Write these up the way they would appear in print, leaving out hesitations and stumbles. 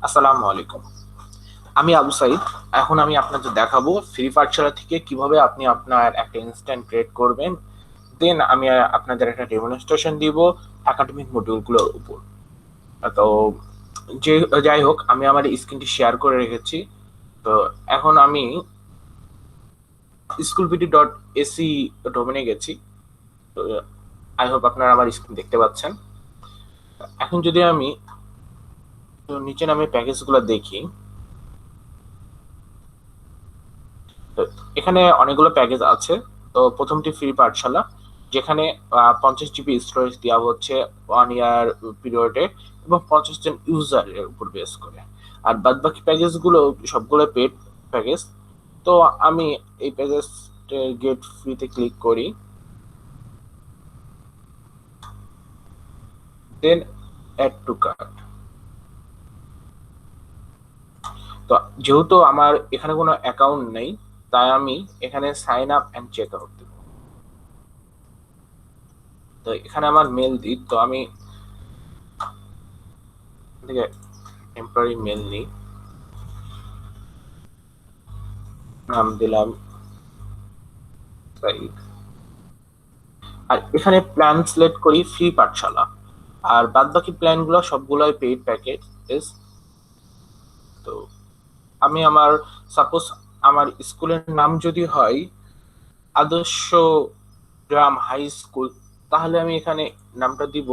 আসসালামু আলাইকুম। আমি আবু সাইদ। এখন আমি আপনাদের দেখাবো ফ্রি পাঠশালা থেকে কিভাবে আপনি আপনার একটা ইনস্ট্যান্ট ক্রিয়েট করবেন। দেন আমি আপনাদের একটা ডেমনস্ট্রেশন দিব একাডেমিক মডিউলগুলোর উপর। তো যে যাই হোক, আমি আমার স্ক্রিনটি শেয়ার করে রেখেছি। তো এখন আমি schoolpd.ac ডোমেনে গেছি। তো আই হোপ আপনারা আমার স্ক্রিন দেখতে পাচ্ছেন। এখন যদি আমি নিচে নামে প্যাকেজগুলো দেখি, তো এখানে অনেকগুলো প্যাকেজ আছে। তো প্রথমটি ফ্রি পাঠশালা, যেখানে 50 জিবি স্টোরেজ দেওয়া হচ্ছে 1 ইয়ার পিরিয়ডে এবং 50 জন ইউজারের উপর বেস করে। আর বাদ বাকি প্যাকেজ গুলো সবগুলো পেড প্যাকেজ। তো আমি এই প্যাকেজ গেট ফ্রিতে ক্লিক করি, দেন অ্যাড টু কার্ট। তো যেহেতু আমার এখানে কোনো অ্যাকাউন্ট নেই, তাই আমি এখানে sign up and check out দেবো। তো এখানে আমার মেল দিই, তো আমি থেকে টেম্পোরারি মেল নিই, নাম দিলাম সাইদ। আর এখানে প্ল্যান সিলেক্ট করি ফ্রি পাঠশালা। আর বাদ বাকি প্ল্যান গুলো সবগুলোই পেইড প্যাকেজ। তো আমি আমার সাপোজ আমার স্কুলের নাম যদি হয় আদর্শ গ্রাম হাই স্কুল, তাহলে আমি এখানে নামটা দিব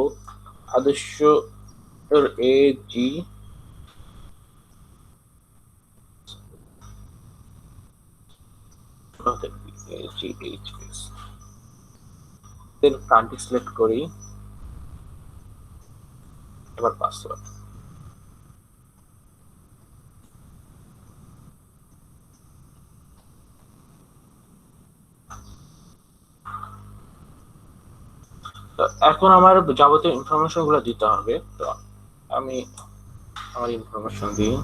আদর্শ এ জি এইচ এস। দেন কান্ট্রি সিলেক্ট করি, এবার পাসওয়ার্ড। তো এখন আমার যাবতীয় ইনফরমেশন গুলো দিতে হবে। তো আমি আমার ইনফরমেশন দিই।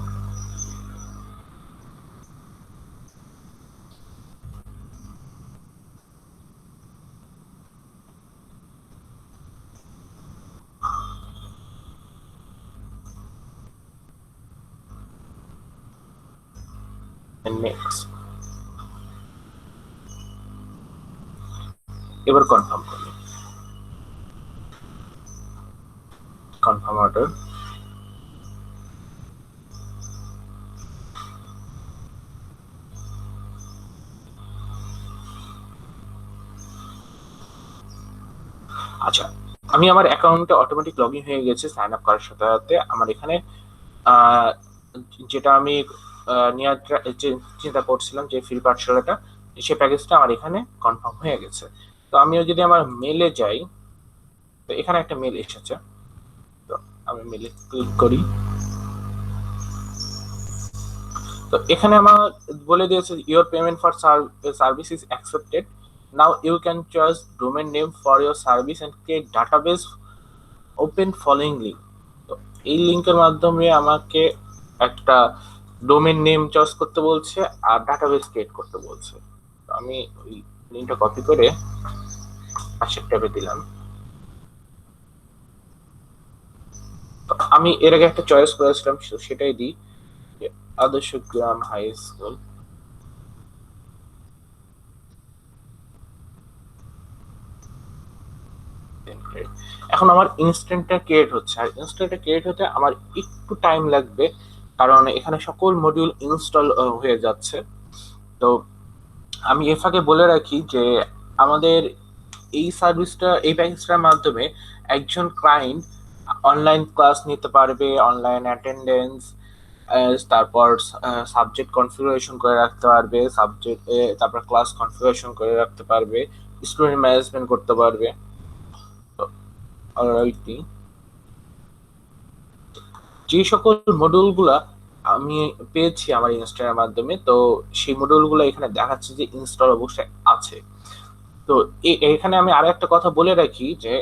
নেক্সট, এবার কনফার্ম করি, কনফার্ম অর্ডার। আচ্ছা, আমি আমার অ্যাকাউন্টে অটোমেটিক লগ ইন হয়ে গেছে সাইন আপ করার সাথে সাথে। আমার এখানে আহ, যেটা আমি নেওয়ার চিন্তা করছিলাম যে ফ্রি পাঠশালাটা, সে প্যাকেজটা আমার এখানে কনফার্ম হয়ে গেছে। তো আমিও যদি আমার মেলে যাই, তো এখানে একটা মেল এসেছে। তো আমি মেলে ক্লিক করি। তো এখানে আমার বলে দিয়েছে your payment for service is accepted, now you can choice domain name for your service and create database open following link. তো এই লিঙ্কের মাধ্যমে আমাকে একটা ডোমেন নেম চয়েস করতে বলছে আর ডাটাবেস ক্রিয়েট করতে বলছে। তো আমি ওই লিঙ্কটা কপি করে পাশের ট্যাবে দিলাম। তো আমি এর আগে একটা চয়েস করেছিলাম, সেটাই দিই, যে আদর্শ গ্রাম হাই স্কুল। এখন আমার ইনস্ট্যান্টটা ক্রিয়েট হচ্ছে, আর ইনস্ট্যান্টটা ক্রিয়েট হতে আমার একটু টাইম লাগবে, কারণ এখানে সকল মডিউল ইনস্টল হয়ে যাচ্ছে। তো আমি এর ফাঁকে বলে রাখি যে আমাদের এই সার্ভিসটা, এই প্যাকেজটার মাধ্যমে একজন ক্লায়েন্ট অনলাইন ক্লাস নিতে পারবে, অনলাইন অ্যাটেন্ডেন্স, তারপর সাবজেক্ট কনফিগারেশন করে রাখতে পারবে, সাবজেক্ট তারপর ক্লাস কনফিগারেশন করে রাখতে পারবে, স্টুডেন্ট ম্যানেজমেন্ট করতে পারবে। তো অলরাইটি, যে সকল মডিউলগুলা আমি পেয়েছি আমার ইনস্টলের মাধ্যমে, তো সেই মডিউলগুলো এখানে দেখাচ্ছে যে ইনস্টল অবশ্যই আছে। তো এখানে আমি আরো একটা কথা বলে রাখি যে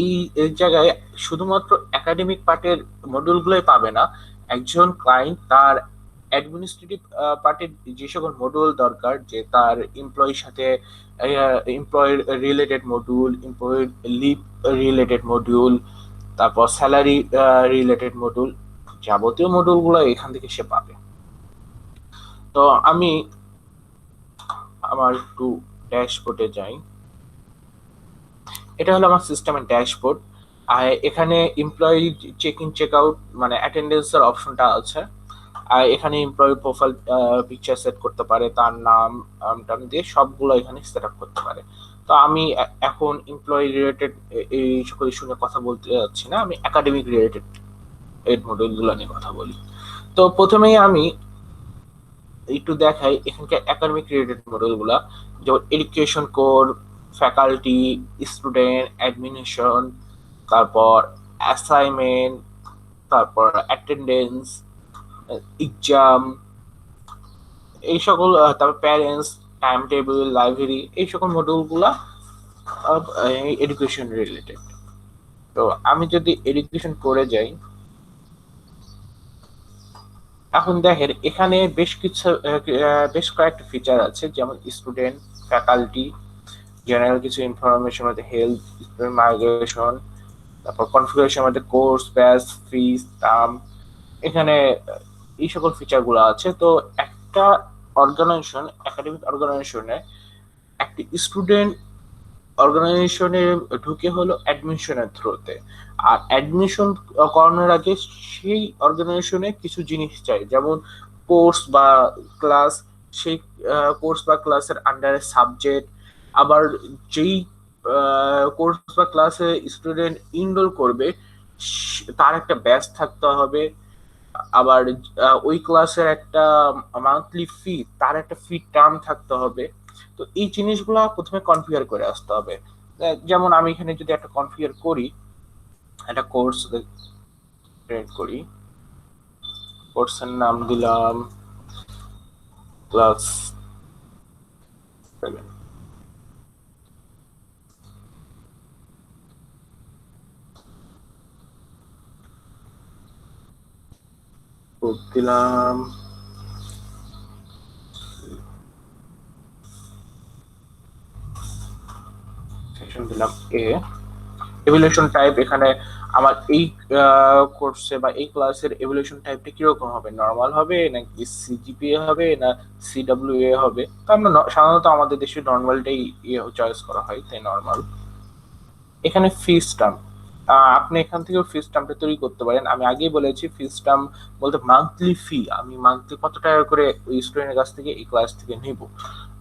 এই এই জায়গায় শুধুমাত্র একাডেমিক পার্টের মডিউলগুলোই পাবে না। একজন ক্লায়েন্ট তার অ্যাডমিনিস্ট্রেটিভ পার্টের যে সকল মডিউল দরকার, যে তার এমপ্লয়ির সাথে employ related module, employee leave related module, তারপর স্যালারি রিলেটেড মডিউল, যাবতীয় মডিউলগুলো এখান থেকে সে পাবে। তো আমি আমার একটু ড্যাশবোর্ডে যাই। এটা হলো আমার সিস্টেমের ড্যাশবোর্ড। আর এখানে employee check in check out মানে অ্যাটেন্ডেন্সের অপশনটা আছে। আর এখানে এমপ্লয়ি প্রোফাইল পিকচার সেট করতে পারে, তার নাম টাম দিয়ে সবগুলো এখানে সেট আপ করতে পারে। তো আমি এখন এমপ্লয়ি রিলেটেড এই সকল ইস্যু নিয়ে কথা বলতে যাচ্ছি না, আমি একাডেমিক রিলেটেড এই মডিউলগুলো নিয়ে কথা বলি। তো প্রথমেই আমি একটু দেখাই এখানকার একাডেমিক রিলেটেড মডিউলগুলো, যেমন এডুকেশন কোর, ফ্যাকাল্টি, স্টুডেন্ট, অ্যাডমিনিশন, তারপর অ্যাসাইনমেন্ট, তারপর অ্যাটেন্ডেন্স, এক্সাম, এই সকল, তারপর প্যারেন্টস, টাইম টেবিল, লাইব্রেরি, এই সকল মডিউলগুলো এডুকেশন রিলেটেড। তো আমি যদি এডুকেশন করে যাই, এখন দেখেন এখানে বেশ কয়েকটা ফিচার আছে, যেমন স্টুডেন্ট, ফ্যাকাল্টি, জেনারেল কিছু ইনফরমেশন মধ্যে হেলথ, স্টুডেন্ট মাইগ্রেশন, তারপর কনফিগারেশন মধ্যে কোর্স, ব্যাচ, ফিস, টার্ম, এখানে এই সকল ফিচার গুলো আছে। তো একটা অর্গানাইজেশন, একাডেমিক অর্গানাইজেশনে একটি স্টুডেন্ট অর্গানাইজেশনে ঢুকে হলো অ্যাডমিশনের থ্রুতে, আর অ্যাডমিশন করানোর আগে সেই অর্গানাইজেশনে কিছু জিনিস চাই, যেমন কোর্স বা ক্লাস, সেই কোর্স বা ক্লাসের আন্ডারে সাবজেক্ট, আবার যেই কোর্স বা ক্লাসে স্টুডেন্ট ইনরোল করবে তার একটা ব্যাচ থাকতে হবে, আবার ওই ক্লাসের একটা মান্থলি ফি, তার একটা ফি টার্ম থাকতে হবে। তো এই জিনিসগুলো প্রথমে কনফিগার করে আসতে হবে। যেমন আমি এখানে যদি একটা কনফিগার করি, একটা কোর্স ক্রিয়েট করি, কোর্সের নাম দিলাম ক্লাস 7, দিলাম সেকশন দিলাম এ, এভ্যালুয়েশন টাইপ, এখানে আমার এই কোর্সে বা এই ক্লাসের এভ্যালুয়েশন টাইপটা কিরকম হবে, নরমাল হবে নাকি সিজিপিএ হবে না সিডব্লিউএ হবে। তো আমরা সাধারণত আমাদের দেশে নরমালটাই চয়েস করা হয়, তাই নরমাল। এখানে ফিস টার্ম, আপনি এখান থেকেও ফিস টার্মটা তৈরি করতে পারেন। আমি আগেই বলেছি ফিস টার্ম বলতে মান্থলি ফি, আমি মান্থলি কত টাকা করে ওই স্টুডেন্টের কাছ থেকে এই ক্লাস থেকে নিব,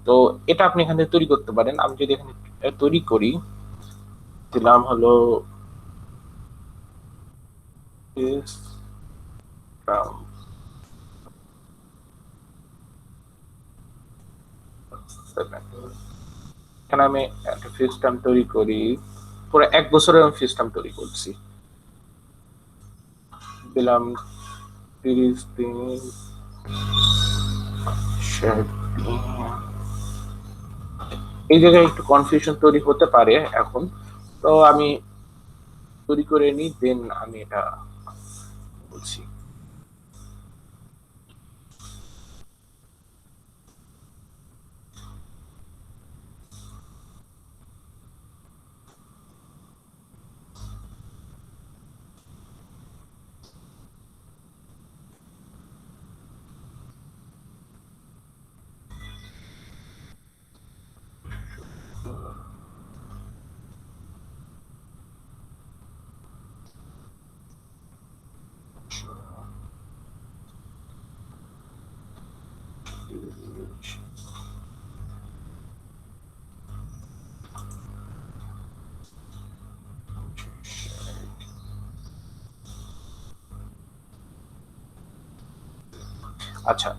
তো এটা আপনি এখান থেকে তৈরি করতে পারেন। আমি যদি এখানে তৈরি করি, দিলাম হলো ফিস টার্ম 7, এখানে আমি একটা ফিস টার্ম তৈরি করি, পুরো 1 বছরের আমি ফিস টার্ম তৈরি করছি, দিলাম 30 দিন। এই জায়গায় একটু কনফিউশন তৈরি হতে পারে এখন, তো আমি তৈরি করে নিই, দেন আমি এটা বলছি। আচ্ছা,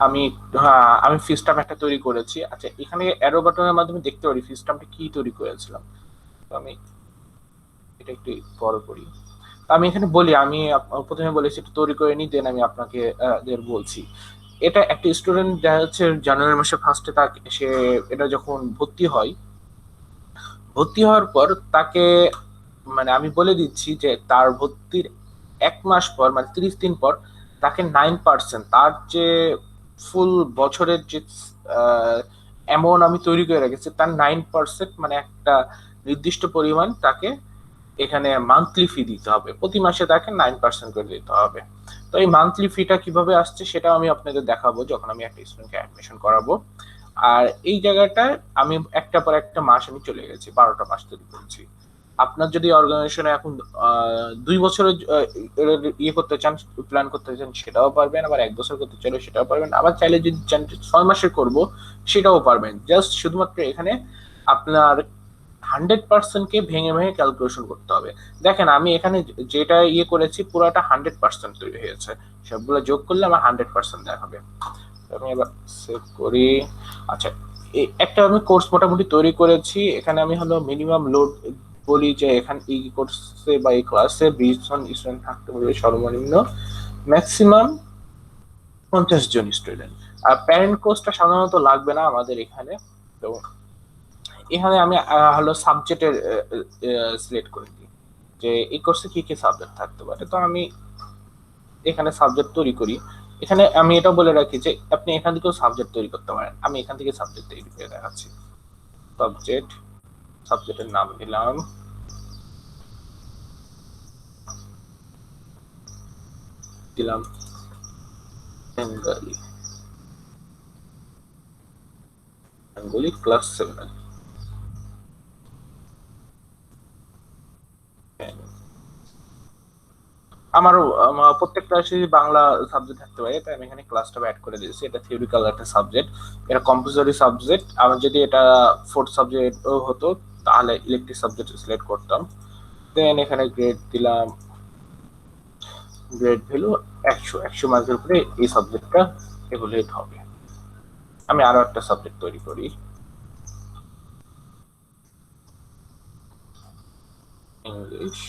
আমি ফিস্টাম একটা তৈরি করেছি। আচ্ছা, এখানে অ্যারো বাটনের মাধ্যমে দেখতে পারি ফিস্টামটা কি তৈরি করেছিলাম। তো আমি এটা একটু বড় করি। তো আমি এখানে বলি, আমি প্রথমে বলেছি একটু তৈরি করে নিই, দেন আমি আপনাকে বলছি। এটা একটা স্টুডেন্ট দেখা যাচ্ছে জানুয়ারি মাসে ফার্স্টে তাকে সে এটা যখন ভর্তি হয়, ভর্তি হওয়ার পর তাকে মানে আমি বলে দিচ্ছি যে তার ভর্তির 1 মাস পর মানে 30 দিন পর তাকে 9%, তার যে ফুল বছরের যে অ্যামাউন্ট আমি তৈরি করে রেখেছি তার 9% মানে একটা নির্দিষ্ট পরিমাণ তাকে এখানে মান্থলি ফি দিতে হবে, প্রতি মাসে তাকে 9% করে দিতে হবে। তো এই মান্থলি ফিটা কিভাবে আসছে সেটা আমি আপনাদের দেখাবো যখন আমি একটা স্টুডেন্টকে অ্যাডমিশন করাবো। আর এই জায়গাটায় আমি একটা পর একটা মাস আমি চলে গেছি, 12টা মাস তৈরি করেছি। আপনার যদি অর্গানাইজেশনে এখন 2 বছরের ইয়ে করতে চান, প্ল্যান করতে চান, সেটাও পারবেন। আবার 1 বছর করতে চাইলে সেটাও পারবেন। আবার চাইলে যদি চান 6 মাসের করব, সেটাও পারবেন। জাস্ট শুধুমাত্র এখানে আপনার 100% কে ভেঙে ভেঙে ক্যালকুলেশন করতে হবে। দেখেন আমি এখানে যেটা ইয়ে করেছি পুরোটা 100% তৈরি হয়েছে, সবগুলো যোগ করলে আমার 100% দেখাবে। আমি এবার সেভ করি। আচ্ছা, একটা আমি কোর্স মোটামুটি তৈরি করেছি। এখানে আমি হলো মিনিমাম লোড বলি যে এখানে এই কোর্সে বা এই ক্লাসে 20 জন স্টুডেন্ট থাকতে পারবে সর্বনিম্ন, ম্যাক্সিমাম 50 জন স্টুডেন্ট। আর প্যারেন্ট কোর্সটা সাধারণত লাগবে না আমাদের এখানে। তো এখানে আমি হলো সাবজেক্টের সিলেক্ট করে দিই যে এই কোর্সে কি কি সাবজেক্ট থাকতে পারে। তো আমি এখানে সাবজেক্ট তৈরি করি। এখানে আমি এটা বলে রাখি যে আপনি এখান থেকেও সাবজেক্ট তৈরি করতে পারেন। আমি এখান থেকে সাবজেক্ট তৈরি করে দেখাচ্ছি। সাবজেক্ট, সাবজেক্টের নাম দিলাম, বেঙ্গলি, বেঙ্গলি ক্লাস 7। আমারও প্রত্যেক ক্লাসে বাংলা সাবজেক্ট থাকতে পারে, তাই আমি এখানে ক্লাসটা অ্যাড করে দিয়েছি। এটা থিওরিক্যাল একটা সাবজেক্ট, এটা কম্পালসরি সাবজেক্ট। আমার যদি এটা 4th সাবজেক্ট হতো তাহলে ইলেকটিভ সাবজেক্ট সিলেক্ট করতাম। দেন এখানে গ্রেড দিলাম, গ্রেড ভ্যালু 100 মার্কের উপরে এই সাবজেক্টটা এভ্যালুয়েট হবে। আমি আরো একটা সাবজেক্ট তৈরি করি, ইংলিশ।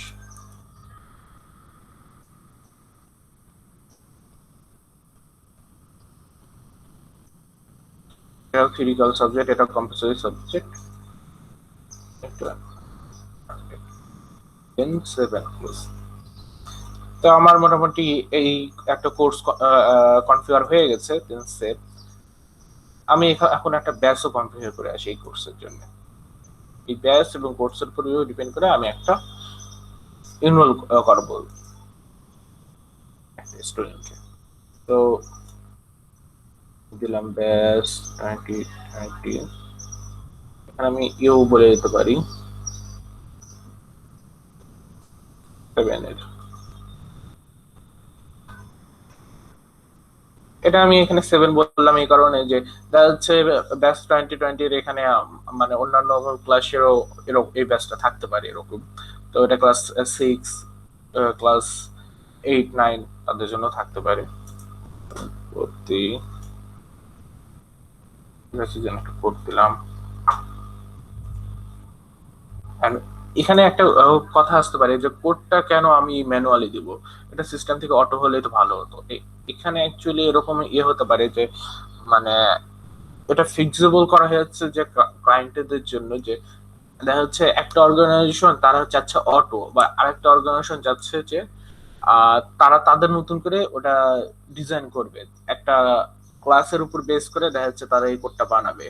এটা থিওরিক্যাল সাবজেক্ট, এটা কম্পালসরি সাবজেক্ট। দেন 7 ক্লাস। তো আমার মোটামুটি এই একটা কোর্স কনফিগার হয়ে গেছে। দেন সেভ। আমি এখন একটা ব্যাচও কনফিগার করে আসি এই কোর্সের জন্য। এই ব্যাচ এবং কোর্সের উপরেও ডিপেন্ড করে আমি একটা এনরোল করব একটা স্টুডেন্টকে। তো দিলাম ব্যাচ 2020, এখানে আমি ইউ বলে দিতে পারি 7 এর। এটা আমি এখানে 7 বললাম এই কারণে যে দেখা যাচ্ছে ব্যাচ 2020 এর এখানে মানে অন্যান্য ক্লাসেরও এরকম এই ব্যাচটা থাকতে পারে এরকম। তো এটা ক্লাস 6, ক্লাস 8, 9 তাদের জন্য থাকতে পারে। ভর্তি জন্য একটা কোড দিলাম। এখানে একটা কথা আসতে পারে যে কোডটা কেন আমি ম্যানুয়ালি দিব, এটা সিস্টেম থেকে অটো হলে তো ভালো হতো। এখানে অ্যাকচুয়ালি এরকম ইয়ে হতে পারে যে মানে এটা ফিক্সিবল করা হয়েছে যে ক্লায়েন্টদের জন্য, যে দেখা যাচ্ছে একটা অর্গানাইজেশন তারা চাচ্ছে অটো, বা আরেকটা অর্গানাইজেশন চাচ্ছে যে তারা তাদের নতুন করে ওটা ডিজাইন করবে একটা ক্লাসের উপর বেস করে, দেখা যাচ্ছে তারা এই কোডটা বানাবে।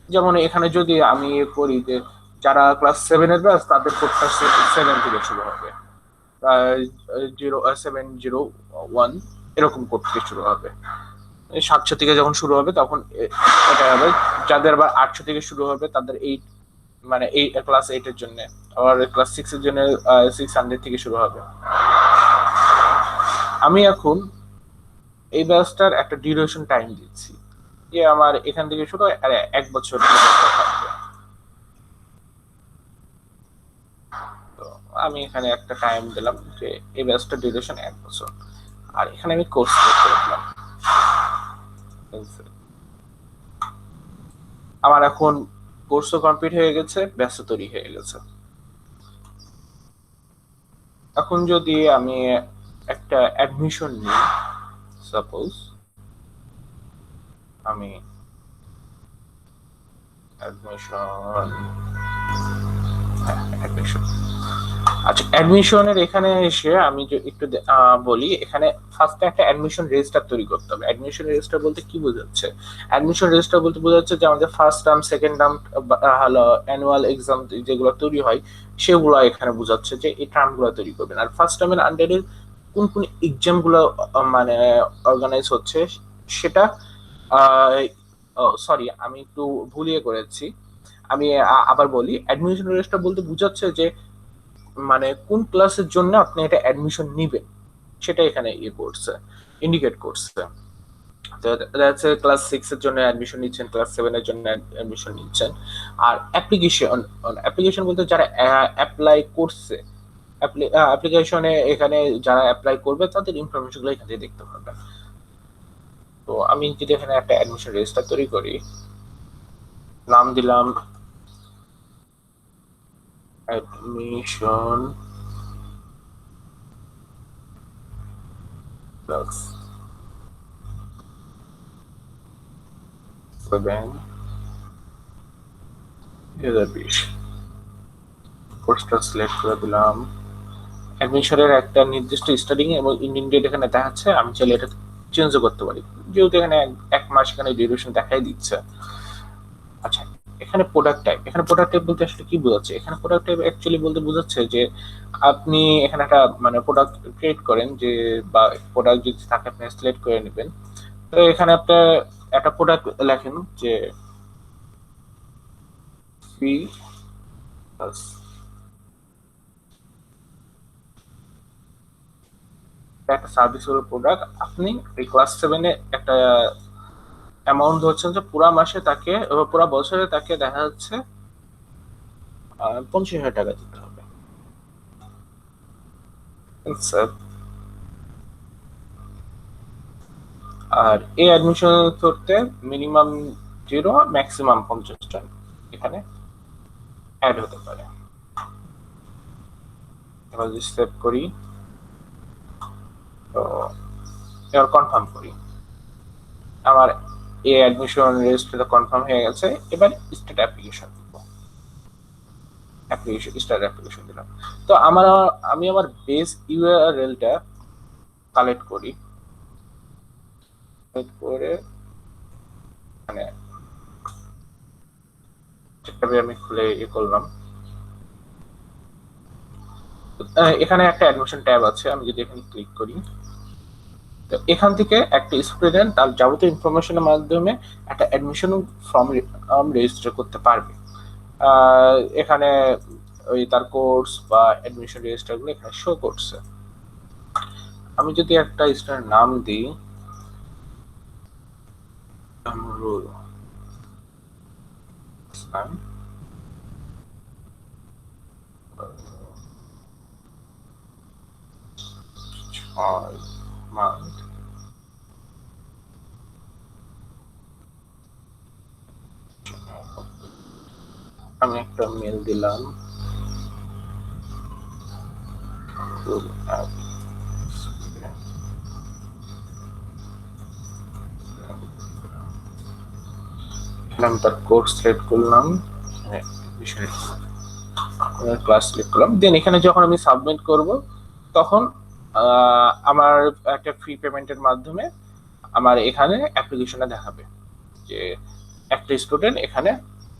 যেমন এখানে যদি আমি করি যে যারা ক্লাস 7 এর ব্যাচ তাদের কোডটা 7 থেকে শুরু হবে, 0701 এরকম কোড থেকে শুরু হবে। 700 থেকে যখন শুরু হবে তখন এটা হবে। যাদের আবার 800 থেকে শুরু হবে তাদের 8, মানে এই ক্লাস 8 এর জন্য। আবার ক্লাস 6 এর জন্য 600 থেকে শুরু হবে। আমি এখন এই ব্যাচটার একটা ডিউরেশন টাইম দিচ্ছি যে আমার এখান থেকে শুরু 1 বছর থাকবে। তো আমি এখানে একটা টাইম দিলাম যে এই ব্যাচটার ডিউরেশন 1 বছর। আর এখানে আমি কোর্স সিলেক্ট করে দিলাম। আমার এখন কোর্সও কমপ্লিট হয়ে গেছে, ব্যাচও তৈরি হয়ে গেছে। এখন যদি আমি একটা অ্যাডমিশন নিই, সাপোজ আমি অ্যাডমিশন, আচ্ছা অ্যাডমিশনের এখানে এসে আমি একটু বলি, এখানে ফার্স্টে একটা অ্যাডমিশন রেজিস্টার তৈরি করতে হবে। অ্যাডমিশন রেজিস্টার বলতে কি বোঝাচ্ছে? অ্যাডমিশন রেজিস্টার বলতে বোঝাচ্ছে যে আমাদের ফার্স্ট টার্ম, সেকেন্ড টার্ম, হলো অ্যানুয়াল এক্সাম যেগুলো তৈরি হয় সেগুলো এখানে বোঝাচ্ছে যে এই টার্মগুলো তৈরি করবেন। আর ফার্স্ট টার্মের আন্ডারে কোন কোন এক্সাম গুলো মানে অর্গানাইজ হচ্ছে সেটা, সরি আমি একটু ভুলিয়ে করেছি। আমি আবার বলি, অ্যাডমিশন রেজিস্টার বলতে বোঝাচ্ছে যে মানে কোন ক্লাসের জন্য আপনি এটা অ্যাডমিশন নিবেন, সেটা এখানে ইয়ে করছে, ইন্ডিকেট করছে। তো দেখা যাচ্ছে ক্লাস 6 এর জন্য অ্যাডমিশন নিচ্ছেন, ক্লাস 7 এর জন্য অ্যাডমিশন নিচ্ছেন। আর অ্যাপ্লিকেশন, অ্যাপ্লিকেশন বলতে যারা অ্যাপ্লাই করছে, অ্যাপ্লিকেশনে এখানে যারা অ্যাপ্লাই করবে তাদের ইনফরমেশন গুলো এখান থেকে দেখতে পারবেন। তো আমি যদি এখানে একটা অ্যাডমিশন রেজিস্টার তৈরি করি, নাম দিলাম অ্যাডমিশন ক্লাস 7 2020, কোর্সটা সিলেক্ট করে দিলাম। অ্যাডমিশনের একটা নির্দিষ্ট স্টার্টিং এবং এন্ডিং ডেট এখানে দেখাচ্ছে, আমি চাইলে এটা চেঞ্জও করতে পারি, যেহেতু এখানে এক মাস এখানে ডিউরেশন দেখাই দিচ্ছে। আচ্ছা, এখানে প্রোডাক্ট টাইপ, এখানে প্রোডাক্ট টাইপ বলতে আসলে কি বোঝাচ্ছে? এখানে প্রোডাক্ট টাইপ অ্যাকচুয়ালি বলতে বোঝাচ্ছে যে আপনি এখানে একটা মানে প্রোডাক্ট ক্রিয়েট করেন, যে বা প্রোডাক্ট যদি থাকে আপনি সিলেক্ট করে নেবেন। তো এখানে আপনার একটা প্রোডাক্ট লেখেন যে ফি প্লাস, একটা সার্ভিস হলো প্রোডাক্ট। আপনি এই ক্লাস 7 এ একটা অ্যামাউন্ট ধরছেন যে পুরা মাসে তাকে, পুরা বছরে তাকে দেখা যাচ্ছে 25,000 টাকা দিতে হবে। আচ্ছা, আর এই অ্যাডমিশন করতে মিনিমাম 0, ম্যাক্সিমাম 50 টাকা এখানে অ্যাড হতে পারে। এবার যদি সেভ করি, তো এবার কনফার্ম করি, আমার এই অ্যাডমিশন রেজিস্টারটা কনফার্ম হয়ে গেছে। এবার স্টার্ট অ্যাপ্লিকেশন দিব, অ্যাপ্লিকেশন স্টার্ট অ্যাপ্লিকেশন দিলাম। তো আমি আমার বেস ইউআরএলটা কালেক্ট করি, কালেক্ট করে মানে আমি খুলে ইয়ে করলাম। এখানে একটা অ্যাডমিশন ট্যাব আছে, আমি যদি এখানে ক্লিক করি, তো এখান থেকে একটা স্টুডেন্ট তার যাবতীয় ইনফরমেশনের মাধ্যমে একটা অ্যাডমিশন ফর্ম রেজিস্টার করতে পারবে। এখানে ওই তার কোর্স বা অ্যাডমিশন রেজিস্টার গুলো এখানে শো করছে। আমি যদি একটা স্টুডেন্ট নাম দিই কামরুল হাসান, 6 মার্চ, আমি একটা মেল দিলাম, আমি তার কোর্স সিলেক্ট করলাম, ক্লাস সিলেক্ট করলাম। দেন এখানে যখন আমি সাবমিট করব তখন আমার একটা ফ্রি পেমেন্টের মাধ্যমে আমার এখানে অ্যাপ্লিকেশনে দেখাবে যে একটা স্টুডেন্ট এখানে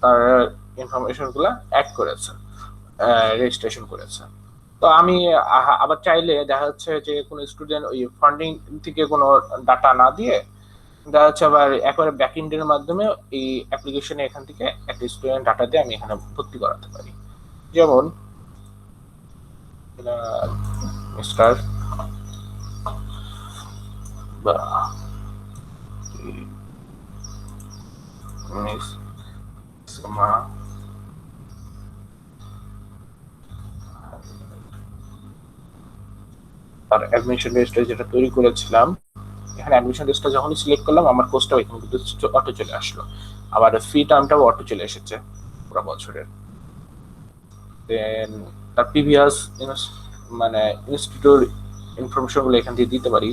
তার ইনফরমেশন গুলা অ্যাড করেছে, রেজিস্ট্রেশন করেছে। তো আমি আবার চাইলে দেখা যাচ্ছে যে কোনো স্টুডেন্ট ওই ফান্ডিং থেকে কোনো ডাটা না দিয়ে দেখা যাচ্ছে আবার একবারে ব্যাক এন্ডের মাধ্যমে এই অ্যাপ্লিকেশনে এখান থেকে একটা স্টুডেন্ট ডাটা দিয়ে আমি এখানে ভর্তি করাতে পারি। যেমন মিস্টার বা মিস সুমা, তার অ্যাডমিশন রেজিস্টার যেটা তৈরি করেছিলাম, এখানে অ্যাডমিশন রেজিস্টার যখনই সিলেক্ট করলাম আমার কোর্সটাও এখানে কিন্তু অটো চলে আসলো, আবার ফি টার্মটাও অটো চলে এসেছে পুরো বছরের। দেন তার প্রিভিয়াস মানে ইনস্টিটিউট ইনফরমেশন গুলো এখান থেকে দিতে পারি।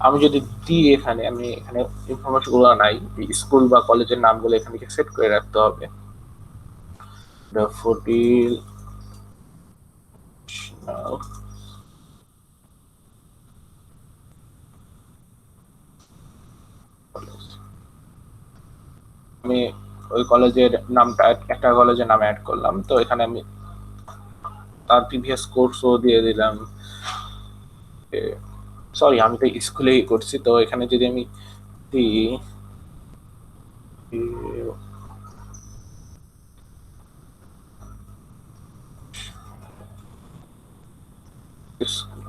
আমি যদি দিই এখানে, আমি এখানে ইনফরমেশন গুলো নাই, স্কুল বা কলেজের নামগুলো এখান থেকে সেট করে রাখতে হবে। ড্যাফোডিল কলেজ, আমি ওই কলেজের নামটা একটা কলেজের নাম অ্যাড করলাম। তো এখানে আমি তার প্রিভিয়াস কোর্সও দিয়ে দিলাম, সরি, আমি তো স্কুলেই করছি, তো এখানে যদি আমি দিই স্কুল,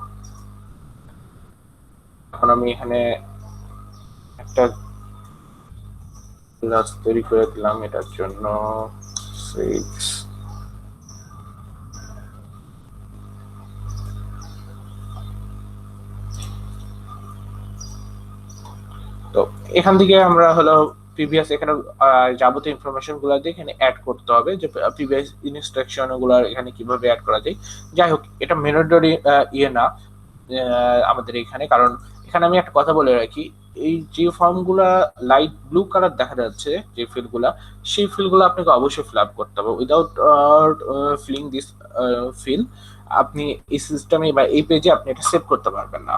এখন আমি এখানে একটা ক্লাস তৈরি করে দিলাম এটার জন্য 6। তো এখান থেকে আমরা হলো প্রিভিয়াস এখানে যাবতীয় ইনফরমেশন গুলো দিয়ে এখানে অ্যাড করতে হবে, যে প্রিভিয়াস ইনস্ট্রাকশন গুলো এখানে কিভাবে অ্যাড করা যায়। যাই হোক, এটা ম্যান্ডেটরি ইয়ে না আমাদের এখানে, কারণ এখানে আমি একটা কথা বলে রাখি, এই যে ফর্ম গুলা লাইট ব্লু কালার দেখা যাচ্ছে যে ফিল্ড গুলা, সেই ফিল্ড গুলো আপনাকে অবশ্যই ফিল আপ করতে হবে। উইদাউট ফিলিং দিস ফিল আপনি এই সিস্টেমে বা এই পেজে আপনি এটা সেভ করতে পারবেন না।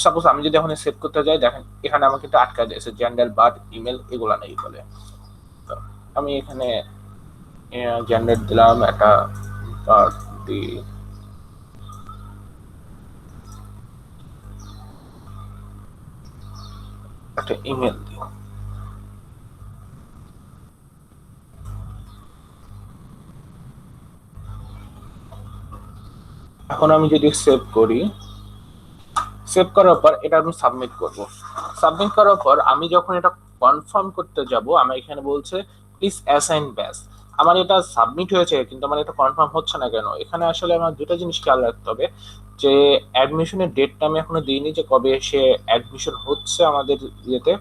সাপোজ আমি যদি এখন সেভ করতে যাই, দেখেন এখানে আমাকে কিন্তু আটকা দিয়েছে, জেন্ডার, বার্থ, ইমেল এগুলা নেই বলে। তো আমি এখানে জেন্ডার দিলাম, একটা বার্থ দিই, একটা ইমেল দিই। এখন আমি যদি সেভ করি, সেভ করার পর এটা আমি সাবমিট করব। সাবমিট করার পর আমি যখন এটা কনফার্ম করতে যাব, আমার এখানে বলছে প্লিজ অ্যাসাইন ব্যাচ। আমার এটা সাবমিট হয়েছে কিন্তু আমার এটা কনফার্ম হচ্ছে না কেন? এখানে আসলে আমার দুটো জিনিস খেয়াল রাখতে হবে, যে অ্যাডমিশনের ডেটটা আমি এখনো দিইনি, যে কবে সে অ্যাডমিশন হচ্ছে আমাদের ইয়েতে।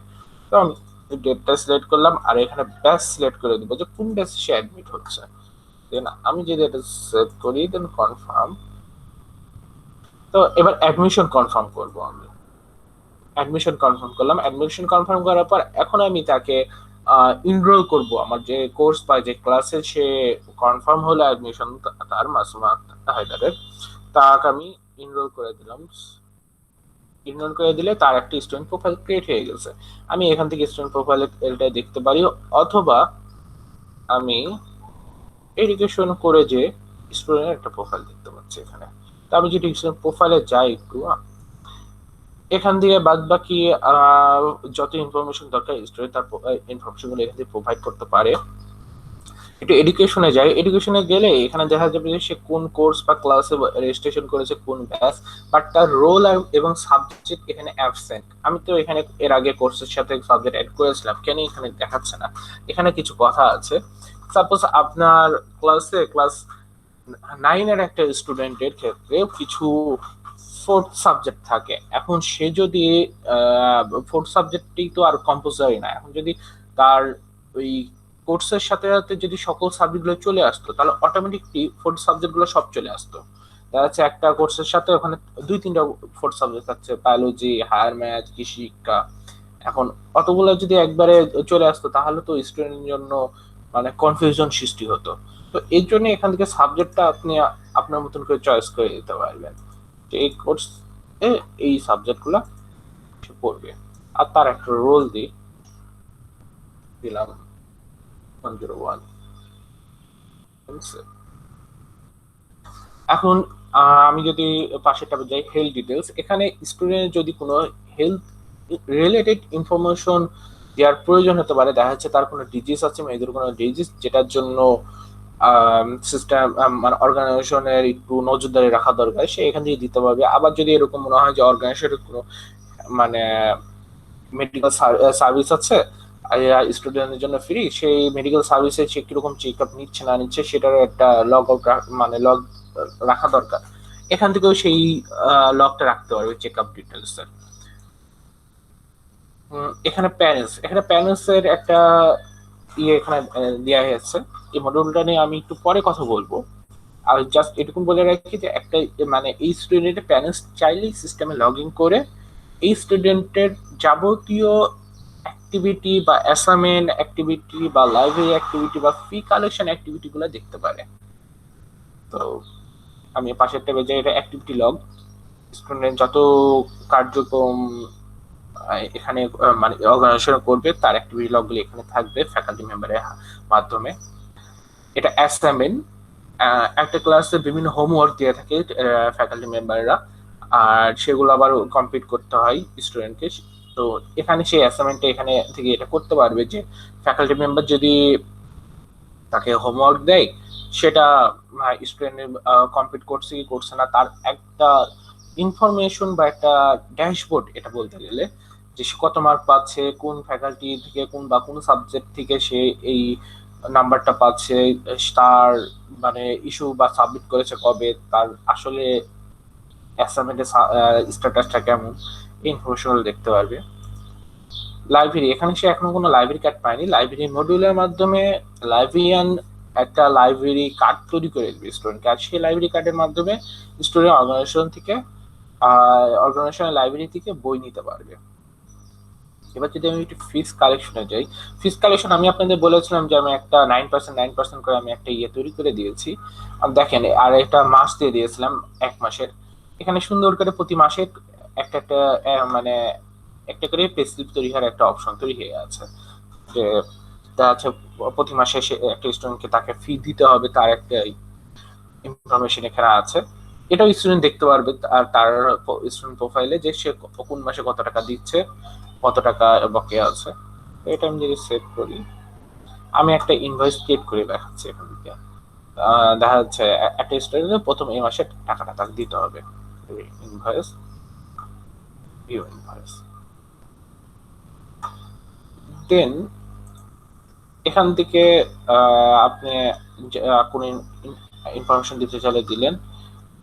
তো আমি ডেটটা সিলেক্ট করলাম, আর এখানে ব্যাচ সিলেক্ট করে দিব যে কোন ব্যাচে সে অ্যাডমিট হচ্ছে। দেন আমি যদি এটা সেভ করি, দেন কনফার্ম। তো এবার অ্যাডমিশন কনফার্ম করব আমি। অ্যাডমিশন কনফার্ম করলাম, অ্যাডমিশন কনফার্ম করার পর এখন আমি তাকে ইনরোল করব আমার যে কোর্স বা যে ক্লাসে সে কনফার্ম হলো অ্যাডমিশন তার, মাসুমা হায়দারের, তাকে আমি ইনরোল করে দিলাম। ইনরোল করে দিলে তার একটা স্টুডেন্ট প্রোফাইল ক্রিয়েট হয়ে গেছে। আমি এখান থেকে স্টুডেন্ট প্রোফাইল এটা দেখতে পারি, অথবা আমি এডুকেশন করে যে স্টুডেন্টের একটা প্রোফাইল দেখতে পাচ্ছি এখানে। তো আমি যদি স্টুডেন্ট প্রোফাইলে যাই একটু, এখান থেকে বাদ বাকি যত ইনফরমেশন দরকার স্টুডেন্ট তার ইনফরমেশন গুলো এখান থেকে প্রোভাইড করতে পারে। একটু এডুকেশনে যাই, এডুকেশনে গেলে এখানে দেখা যাবে যে সে কোন কোর্স বা ক্লাসে রেজিস্ট্রেশন করেছে, কোন ব্যাচ, বাট তার রোল এবং সাবজেক্ট এখানে অ্যাবসেন্ট। আমি তো এখানে এর আগে কোর্সের সাথে সাবজেক্ট অ্যাড করেছিলাম, কেন এখানে দেখাচ্ছে না? এখানে কিছু কথা আছে। সাপোজ আপনার ক্লাস 9 এর একটা স্টুডেন্টের ক্ষেত্রে কিছু ফোর্থ সাবজেক্ট থাকে। এখন সে যদি ফোর্থ সাবজেক্টটি তো আর কম্পালসারি না, এখন যদি তার ওই কোর্সের সাথে সাথে যদি সকল সাবজেক্টগুলো চলে আসতো, তাহলে অটোমেটিকলি ফোর্থ সাবজেক্টগুলো সব চলে আসতো। দেখা যাচ্ছে একটা কোর্সের সাথে ওখানে 2-3টা ফোর্থ সাবজেক্ট থাকছে, বায়োলজি, হায়ার ম্যাথ, কৃষি শিক্ষা। এখন অতগুলো যদি একবারে চলে আসতো, তাহলে তো স্টুডেন্টের জন্য মানে কনফিউশন সৃষ্টি হতো। তো এর জন্য এখান থেকে সাবজেক্টটা আপনি আপনার মতন করে চয়েস করে দিতে পারবেন, যে এই কোর্স এই সাবজেক্ট গুলা সে পড়বে। আর তার একটা রোল দিলাম 101। এখন আমি যদি পাশেরটা যাই, হেলথ ডিটেলস, এখানে স্টুডেন্ট যদি কোনো হেলথ রিলেটেড ইনফরমেশন দেওয়ার প্রয়োজন হতে পারে, দেখা যাচ্ছে তার কোনো ডিজিজ আছে, মেয়েদের কোনো ডিজিজ, যেটার জন্য সিস্টেম মানে অর্গানাইজেশনের একটু নজরদারি রাখা দরকার, সে এখান থেকে দিতে পারবে। আবার যদি এরকম মনে হয় যে অর্গানাইজেশনের কোনো মানে মেডিকেল সার্ভিস আছে স্টুডেন্টের জন্য ফ্রি, সেই মেডিকেল সার্ভিসে সে কিরকম চেক আপ নিচ্ছে না নিচ্ছে সেটার একটা লগ আউট মানে লগ রাখা দরকার। এখান থেকেও সেই লগটা রাখতে পারবে চেক আপ ডিটেলস এর। এখানে প্যানেলস এর একটা ইয়ে এখানে দেওয়া হয়েছে। এই মডিউলটা নিয়ে আমি একটু পরে কথা বলবো। আর জাস্ট এটুকু বলে রাখি যে একটা মানে এই স্টুডেন্টের প্যানেলস চাইলেই সিস্টেমে লগ ইন করে এই স্টুডেন্টের যাবতীয় অ্যাক্টিভিটি বা অ্যাসাইনমেন্ট অ্যাক্টিভিটি বা লাইব্রেরি অ্যাক্টিভিটি বা ফি কালেকশন অ্যাক্টিভিটি গুলো দেখতে পারে। তো আমি পাশের ট্যাবে যাই, এটা অ্যাক্টিভিটি লগ, স্টুডেন্ট যত কার্যক্রম এখানে মানে অর্গানাইজেশন করবে তার অ্যাক্টিভিটি লগ গুলো এখানে থাকবে ফ্যাকাল্টি মেম্বারের মাধ্যমে। এটা অ্যাসাইনমেন্ট, একটা ক্লাসে বিভিন্ন হোমওয়ার্ক দিয়ে থাকে ফ্যাকাল্টি মেম্বাররা, আর সেগুলো আবার কমপ্লিট করতে হয় স্টুডেন্টকে। তো এখানে সেই অ্যাসাইনমেন্টটা এখানে থেকে এটা করতে পারবে যে ফ্যাকাল্টি মেম্বার যদি তাকে হোমওয়ার্ক দেয় সেটা স্টুডেন্ট কমপ্লিট করছে কি করছে না তার একটা ইনফরমেশন বা একটা ড্যাশবোর্ড এটা বলতে গেলে, যে সে কত মার্ক পাচ্ছে, কোন ফ্যাকাল্টি থেকে কোন বা কোন সাবজেক্ট থেকে সে এই নাম্বারটা পাচ্ছে, তার মানে ইস্যু বা সাবমিট করেছে কবে, তার আসলে অ্যাসাইনমেন্টের স্ট্যাটাসটা কেমন, এই ইনফরমেশন দেখতে পারবে। লাইব্রেরি, এখানে সে এখনো কোনো লাইব্রেরি কার্ড পায়নি। লাইব্রেরি মডিউলের মাধ্যমে লাইব্রেরিয়ান একটা লাইব্রেরি কার্ড তৈরি করে দেবে স্টুডেন্টকে, আর সেই লাইব্রেরি কার্ডের মাধ্যমে স্টুডেন্ট অর্গানাইজেশন লাইব্রেরি থেকে বই নিতে পারবে। এবার যদি আমি একটু ফিস কালেকশনে যাই, ফিস কালেকশন আমি আপনাদের বলেছিলাম যে আমি একটা 9% করে আমি একটা তৈরি করে দিয়েছি। দেখেন, আর একটা মাস দিয়ে দিয়েছিলাম 1 মাসের। এখানে সুন্দর করে প্রতি মাসে একটা একটা মানে একটা করে পে স্লিপ তৈরি হওয়ার একটা অপশন তৈরি হয়ে আছে, যে আছে প্রতি মাসে সে একটা স্টুডেন্টকে তাকে ফি দিতে হবে, তার একটা ইনফরমেশন এখানে আছে। এটাও স্টুডেন্ট দেখতে পারবে আর তার স্টুডেন্ট প্রোফাইলে যে সে কোন মাসে কত টাকা দিচ্ছে, কত টাকা বকেয়া আছে। এটা আমি যদি সেভ করি, আমি একটা ইনভয়েস ক্রিয়েট করে দেখাচ্ছি এখান থেকে। দেখা যাচ্ছে একটা স্টুডেন্টের প্রথম এই মাসে টাকাটা তাকে দিতে হবে। ইনভয়েস, ভিউ ইনভয়েস, দেন এখান থেকে আপনি কোন ইনফরমেশন দিতে চাইলে দিলেন।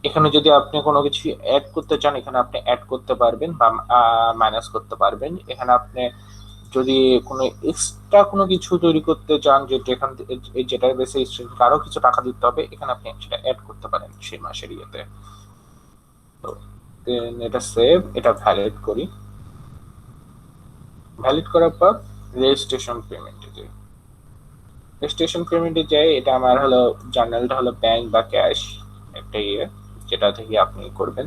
এখানে যদি আপনি কোনো কিছু অ্যাড করতে চান এখানে আপনি অ্যাড করতে পারবেন বা মাইনাস করতে পারবেন। এখানে আপনি যদি কোনো এক্সট্রা কোনো কিছু তৈরি করতে চান যেটার বেসে স্টুডেন্টকে আরো কিছু টাকা দিতে হবে, এখানে আপনি সেটা অ্যাড করতে পারেন সেই মাসের ইয়েতে। তো এটা সেভ, এটা ভ্যালিড করি। ভ্যালিড করার পর রেজিস্ট্রেশন পেমেন্টে যাই। রেজিস্ট্রেশন পেমেন্টে যাই, এটা আমার হলো জার্নালটা হলো ব্যাংক বা ক্যাশ একটা যেটা থেকে আপনি করবেন।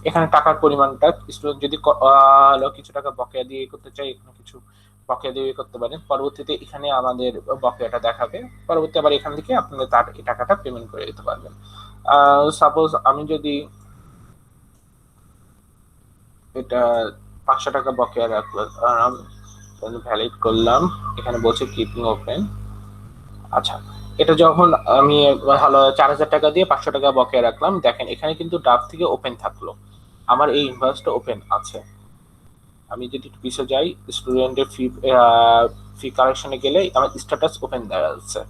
এখানে টাকার পরিমাণটা স্টুডেন্ট যদি কিছু টাকা বকেয়া দিয়ে করতে চাই, এখানে কিছু বকেয়া দিয়ে করতে পারেন। পরবর্তীতে এখানে আমাদের বকেয়াটা দেখাবে, পরবর্তী আবার এখান থেকে আপনাদের তার এই টাকাটা পেমেন্ট করে দিতে পারবেন। সাপোজ আমি যদি এটা 500 টাকা বকেয়া রাখলাম, ভ্যালিড করলাম, এখানে বলছে কিপিং ওপেন। আচ্ছা, এটা যখন আমি ভালো 4000 টাকা দিয়ে 500 টাকা বকেয়া রাখলাম, দেখেন এখানে কিন্তু ড্রাফট থেকে ওপেন থাকলো, আমার এই ইনভয়েসটা ওপেন আছে। আমি যদি পিছিয়ে যাই স্টুডেন্টের ফি কালেকশনে গেলে আমার স্ট্যাটাস ওপেন দেখা যাচ্ছে।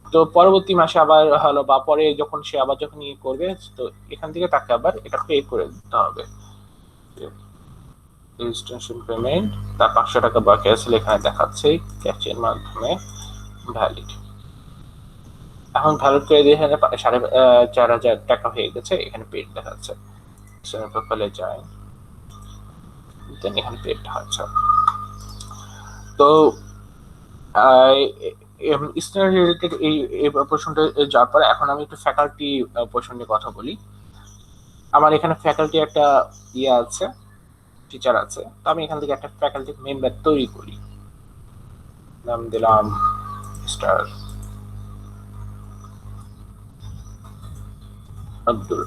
তো পরবর্তী মাসে আবার হলো বা পরে যখন সে আবার যখন করবে, তো এখান থেকে তাকে আবার এটা পে করে দিতে হবে। রেজিস্ট্রেশন পেমেন্ট, তার 500 টাকা বাকি আছে এখানে দেখাচ্ছে ক্যাশের মাধ্যমে ভ্যালিড। এখন ভ্যালিড করে দিয়ে এখানে 4500 টাকা হয়ে গেছে, এখানে পেড দেখাচ্ছে। প্রোফাইলে যায়, দেন এখানে পেড হচ্ছে। তো স্টুডেন্ট রিলেটেড এই প্রশ্নটা যাওয়ার পর এখন আমি একটু ফ্যাকাল্টি প্রশ্ন নিয়ে কথা বলি। আমার এখানে ফ্যাকাল্টি একটা আছে, টিচার আছে, তো আমি এখান থেকে একটা ফ্যাকাল্টি মেম্বার তৈরি করি। নাম দিলাম স্টার আব্দুল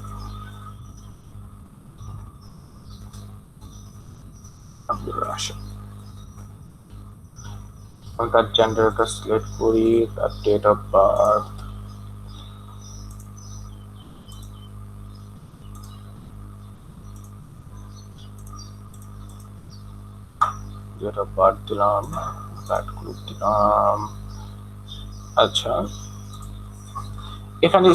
রাশেদ। তার জেন্ডারটা সিলেক্ট করি, তার date of birth, date of birth দিলাম, ব্লাড গ্রুপ দিলাম। আচ্ছা, এখানে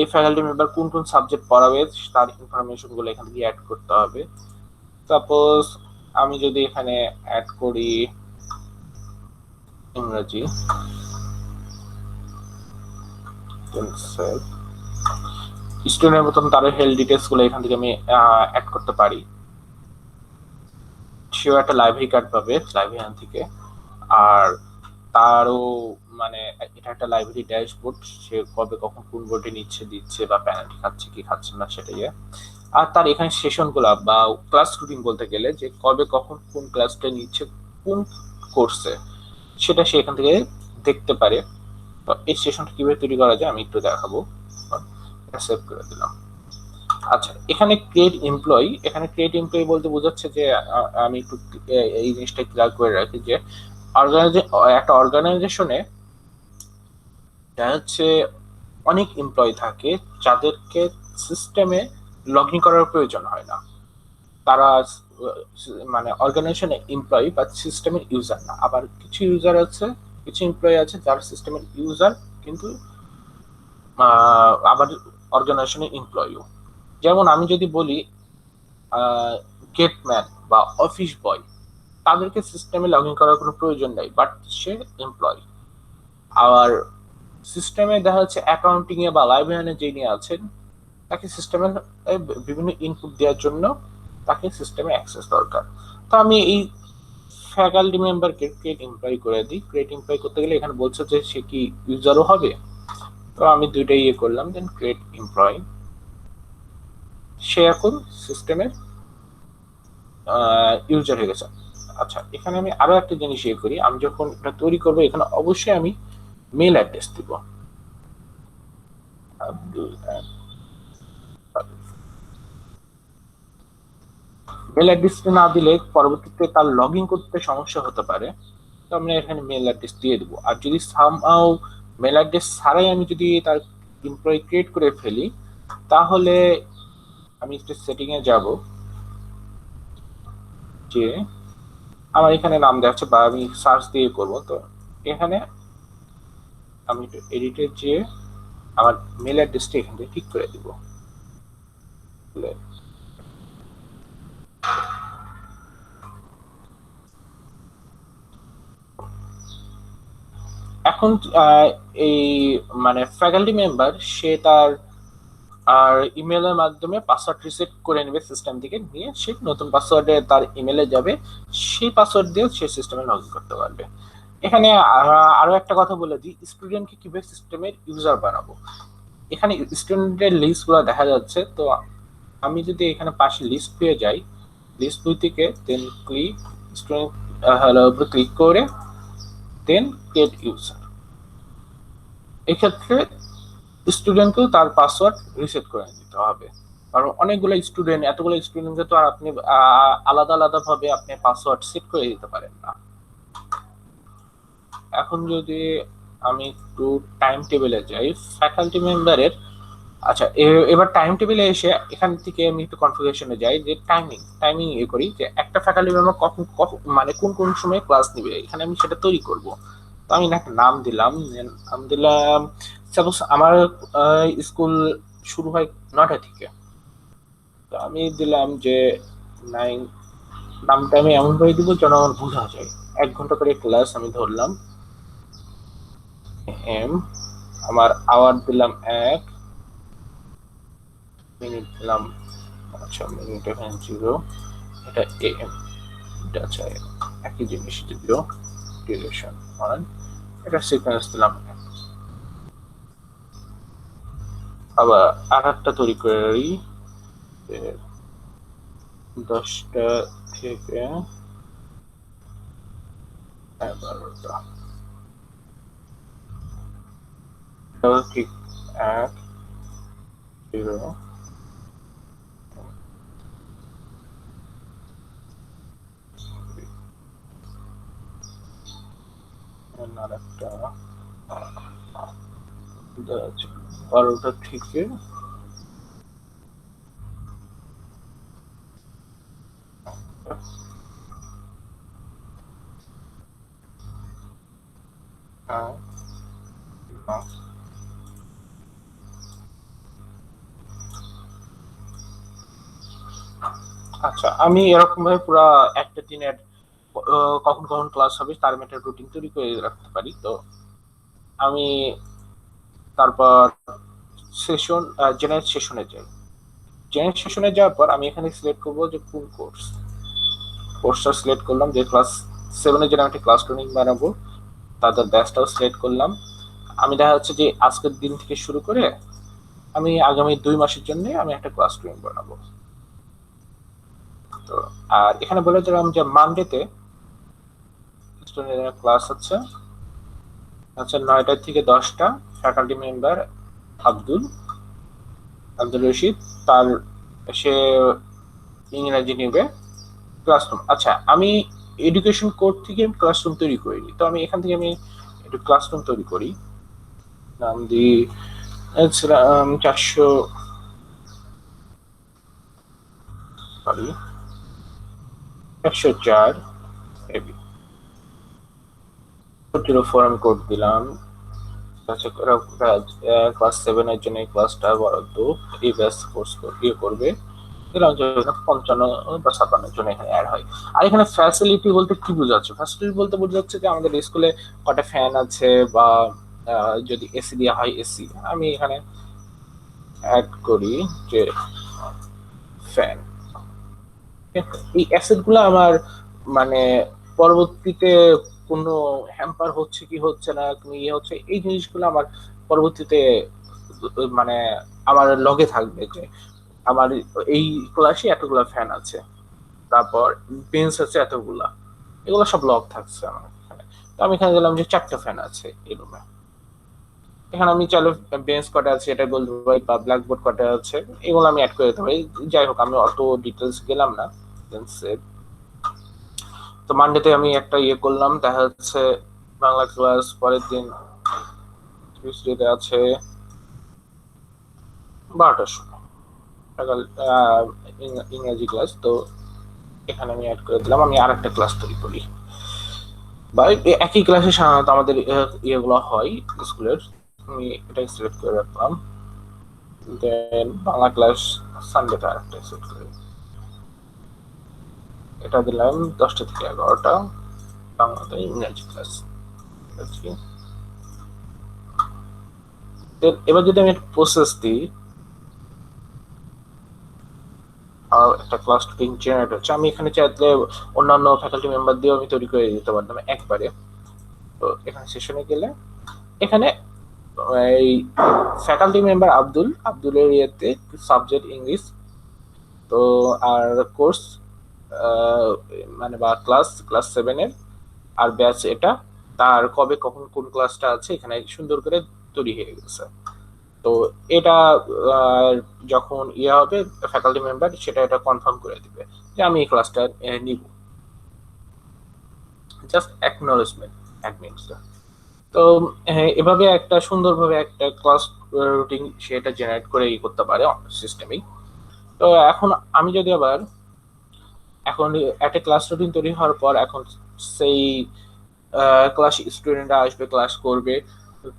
এই ফ্যাকাল্টি মেম্বার কোন কোন সাবজেক্ট পড়াবে তার ইনফরমেশন গুলো এখান থেকে অ্যাড করতে হবে। সাপোজ আমি যদি এখানে অ্যাড করি ইংরেজি, স্টুডেন্টের মতন তার হেলথ ডিটেলস গুলো এখান থেকে আমি অ্যাড করতে পারি। সেও একটা লাইব্রেরি কার্ড পাবে লাইব্রেরিয়ান থেকে, আর তারও মানে এটা একটা লাইব্রেরি ড্যাশবোর্ড, সে কবে কখন কোন বোর্ডে নিচ্ছে দিচ্ছে বা পেনাল্টি খাচ্ছে কি খাচ্ছে না সেটাই। আর তার এখানে সেশন গুলা বা ক্লাস রুটিন বলতে গেলে যে কবে কখন কোন ক্লাসটা নিচ্ছে কোন কোর্সে, সেটা সে এখান থেকে দেখতে পারে। তো এই সেশনটা কিভাবে তৈরি করা যায় আমি একটু দেখাবো। সেভ করে দিলাম। আচ্ছা, এখানে ক্রিয়েট এমপ্লয়ি, এখানে ক্রিয়েট এমপ্লয়ি বলতে বোঝাচ্ছে যে আমি একটু এই জিনিসটা ক্লিয়ার করে রাখি যে একটা অর্গানাইজেশনে হচ্ছে অনেক এমপ্লয়ি থাকে যাদেরকে সিস্টেমে লগ ইন করার প্রয়োজন হয় না। তারা মানে অর্গানাইজেশনে এমপ্লয়ি বা সিস্টেমের ইউজার না। আবার কিছু ইউজার আছে, কিছু এমপ্লয়ি আছে যারা সিস্টেমের ইউজার কিন্তু আবার অর্গানাইজেশনের এমপ্লয়িও। যেমন আমি যদি বলি গেটম্যান বা অফিস বয়, তাদেরকে সিস্টেমে লগ ইন করার কোনো প্রয়োজন নেই, বাট সে এমপ্লয়ি। আর সিস্টেমে দেখা যাচ্ছে অ্যাকাউন্টিং এ বা লাইব্রেরিয়ানে যিনি আছেন, তাকে সিস্টেমে বিভিন্ন ইনপুট দেওয়ার জন্য তাকে সিস্টেমে অ্যাক্সেস দরকার। তো আমি এই ফ্যাকাল্টি মেম্বারকে ক্রিয়েট এমপ্লয়ি করে দিই। ক্রিয়েট এমপ্লয়ি করতে গেলে এখানে বলছে যে সে কি ইউজারও হবে, তো আমি দুইটাই ইয়ে করলাম, দেন ক্রিয়েট এমপ্লয়ি। সে এখন সিস্টেমের ইউজার হয়ে গেছে। আচ্ছা, এখানে আমি আরো একটা জিনিস ইয়ে করি, আমি যখন এটা তৈরি করবো এখানে অবশ্যই আমি মেল অ্যাড্রেস দিব। আব্দুল মেল অ্যাড্রেস না দিলে পরবর্তীতে তার লগ ইন করতে সমস্যা হতে পারে, তো আমরা এখানে মেল অ্যাড্রেস দিয়ে দেবো। আর যদি সামহাও মেল অ্যাড্রেস ছাড়াই আমি যদি তার এমপ্লয়ি ক্রিয়েট করে ফেলি, তাহলে আমি একটু সেটিং এ যাব, যে আমার এখানে নাম দেওয়া আছে বা আমি সার্চ দিয়ে করব, তো এখানে আমি এডিটে যে আমার মেল অ্যাড্রেসটা এখান থেকে ঠিক করে দিব। এখন এই মানে ফ্যাকাল্টি মেম্বার সে তার আর ইমেলের মাধ্যমে পাসওয়ার্ড রিসেট করে নেবে সিস্টেম থেকে, নিয়ে সে নতুন পাসওয়ার্ডে তার ইমেলে যাবে, সেই পাসওয়ার্ড দিয়ে সে সিস্টেমে লগ ইন করতে পারবে। এখানে আরো একটা কথা বলে দিই, স্টুডেন্টকে কিভাবে সিস্টেমের ইউজার বানাবো। এখানে স্টুডেন্টের লিস্ট গুলো দেখা যাচ্ছে, তো আমি যদি এখানে পাশে লিস্ট পেয়ে যাই, লিস্ট বই থেকে দেন ক্লিক স্টুডেন্ট উপরে ক্লিক করে দেন ক্রিয়েট ইউজার। এক্ষেত্রে স্টুডেন্টকেও তার পাসওয়ার্ড রিসেট করে দিতে হবে, কারণ অনেকগুলো স্টুডেন্ট, এতগুলো স্টুডেন্টকে তো আর আপনি আলাদা আলাদা ভাবে আপনি পাসওয়ার্ড সেট করে দিতে পারেন না। এখন যদি আমি একটু টাইম টেবিলে যাই ফ্যাকাল্টি মেম্বারের, আচ্ছা এবার টাইম টেবিলে এসে এখান থেকে আমি একটু কনফিগারেশনে যাই, যে টাইমিং ইয়ে করি যে একটা ফ্যাকাল্টি মেম্বার কখন মানে কোন কোন সময় ক্লাস নিবে, এখানে আমি সেটা তৈরি করব। তো আমি একটা নাম দিলাম, নাম দিলাম সাপোজ আমার স্কুল শুরু হয় 9টা থেকে, তো আমি দিলাম যে 9, নামটা আমি এমন ভাবে দিব যেন আমার বোঝা যায়। 1 ঘন্টা করে ক্লাস আমি ধরলাম, এম আমার আওয়ার দিলাম 1 মিনিট দিলাম, আচ্ছা মিনিট এখানে 0, এটা এম, এটা আচ্ছা একই জিনিস দিল, ডিউরেশন 1, এটা সিকোয়েন্স দিলাম। আবার আর একটা তৈরি করি, 10টা থেকে 11টা, ঠিক 1 0 আর একটা 12টা থেকে আচ্ছা, আমি এরকম ভাবে পুরো একটা দিনের কখন কখন ক্লাস হবে তার একটা রুটিন তৈরি করে রাখতে পারি। তো আমি তারপর সেশন জেনারেল সেশনে যাই, জেনারেল সেশনে যাওয়ার পর আমি এখানে সিলেক্ট করবো যে কোন কোর্সটা সিলেক্ট করলাম, যে ক্লাস 7 এর জন্য একটা ক্লাস ট্রেনিং বানাবো, তাদের ব্যাচটাও সিলেক্ট করলাম। আমি দেখা যাচ্ছে যে আজকের দিন থেকে শুরু করে আমি আগামী 2 মাসের জন্য আমি একটা ক্লাস ট্রেনিং বানাবো। তো আর এখানে বলে দিলাম যে মানডেতে স্টুডেন্টের ক্লাস হচ্ছে আচ্ছা 9টা থেকে 10টা, ফ্যাকাল্টি মেম্বার আব্দুল রশিদ, তার সে ইংরেজি নেবে। ক্লাসরুম, আচ্ছা আমি এডুকেশন কোড থেকে ক্লাসরুম তৈরি করিনি, তো আমি এখান থেকে আমি একটু ক্লাসরুম তৈরি করি। নাম দিই 400, সরি 104 এবি। 404 আমি কোড দিলাম। ক্লাস 7 এর জন্য এই ক্লাসটা বরাদ্দ, এই ব্যাচ কোর্স করবে। দিলাম যে 55 বা 56 জন এখানে অ্যাড হয়। আর এখানে ফ্যাসিলিটি বলতে কি বোঝাচ্ছে? ফ্যাসিলিটি বলতে বোঝাচ্ছে যে আমাদের স্কুলে কটা ফ্যান আছে, বা যদি এসি দেওয়া হয় এসি। আমি এখানে অ্যাড করি যে ফ্যান। এই অ্যাসেট গুলো আমার মানে পরবর্তীতে কোনো হ্যাম্পার হচ্ছে কি হচ্ছে না, তুমি ইয়ে হচ্ছে, এই জিনিসগুলো আমার পরবর্তীতে মানে আমার লগে থাকবে যে আমার এই ক্লাসে এতগুলা ফ্যান আছে, তারপর বেঞ্চ আছে এতগুলা, এগুলো সব লগ থাকছে আমার এখানে। তো আমি এখানে দিলাম যে 4টা ফ্যান আছে এই রুমে। এখানে আমি চাইলে বেঞ্চ কটা আছে এটা বলতে পারি, বা ব্ল্যাকবোর্ড কটা আছে এগুলো আমি অ্যাড করে দিতে পারি। যাই হোক, আমি অত ডিটেলস গেলাম না। তো মানডেতে আমি একটা ইয়ে করলাম, দেখা যাচ্ছে বাংলা ক্লাস পরের দিন টিউসডেতে আছে 12টার সময় সকাল, ইংরেজি ক্লাস। তো এখানে আমি অ্যাড করে দিলাম, আমি আর একটা ক্লাস তৈরি করি, বা একই ক্লাসে সাধারণত আমাদের ইয়েগুলো হয় স্কুলের। আমি এটাই সিলেক্ট করে রাখলাম। দেন বাংলা ক্লাস সানডেতে আর একটা সিলেক্ট করে এটা দিলাম 10টা থেকে 11টা বাংলাতে ইংরেজি ক্লাস। এবার যদি আমি একটা প্রসেস দিই, একটা ক্লাস স্ট্রিং জেনারেট হচ্ছে, আমি এখানে চাইলে অন্যান্য ফ্যাকাল্টি মেম্বার দিয়েও আমি তৈরি করে দিতে পারতাম একবারে। তো এখানে সেশনে গেলে এখানে এই ফ্যাকাল্টি মেম্বার আব্দুলের ইয়েতে সাবজেক্ট ইংলিশ, তো আর কোর্স মানে বা ক্লাস 7-এর, আর ব্যাচ এটা, তার কবে কখন কোন ক্লাসটা আছে এখানে সুন্দর করে তৈরি হয়ে গেছে। তো এটা যখন ইয়ে হবে ফ্যাকাল্টি মেম্বার সেটা এটা কনফার্ম করে দিবে যে আমি এই ক্লাসটা নিব, জাস্ট অ্যাকনলেজমেন্ট অ্যাডমিনসটা। তো এভাবে একটা সুন্দরভাবে একটা ক্লাস রুটিন সেটা জেনারেট করে ই করতে পারে সিস্টেমেই। তো এখন আমি যদি আবার এখন একটা ক্লাস রুটিন তৈরি হওয়ার পর এখন সেই ক্লাস স্টুডেন্টরা আসবে, ক্লাস করবে।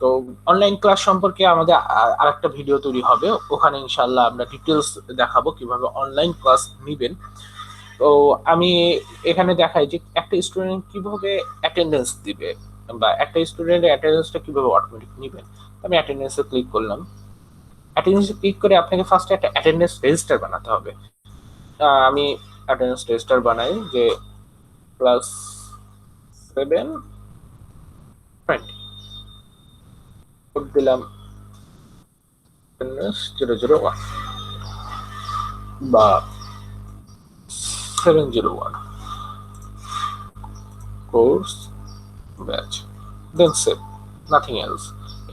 তো অনলাইন ক্লাস সম্পর্কে আমাদের আরেকটা ভিডিও তৈরি হবে, ওখানে ইনশাল্লাহ আমরা ডিটেলস দেখাবো কিভাবে অনলাইন ক্লাস নিবেন। তো আমি এখানে দেখাই যে একটা স্টুডেন্ট কিভাবে অ্যাটেন্ডেন্স দিবে, বা একটা স্টুডেন্টের অ্যাটেন্ডেন্সটা কিভাবে অটোমেটিক নিবেন। আমি অ্যাটেন্ডেন্সে ক্লিক করলাম। অ্যাটেন্ডেন্সে ক্লিক করে আপনাকে ফার্স্টে একটা অ্যাটেন্ডেন্স রেজিস্টার বানাতে হবে। আমি অ্যাটেন্ডেন্স রেজিস্টার বানাই যে ক্লাস 7-20 কোড দিলাম 001 বা 701 কোর্স ব্যাচ, দেন সেভ, নাথিং এলস।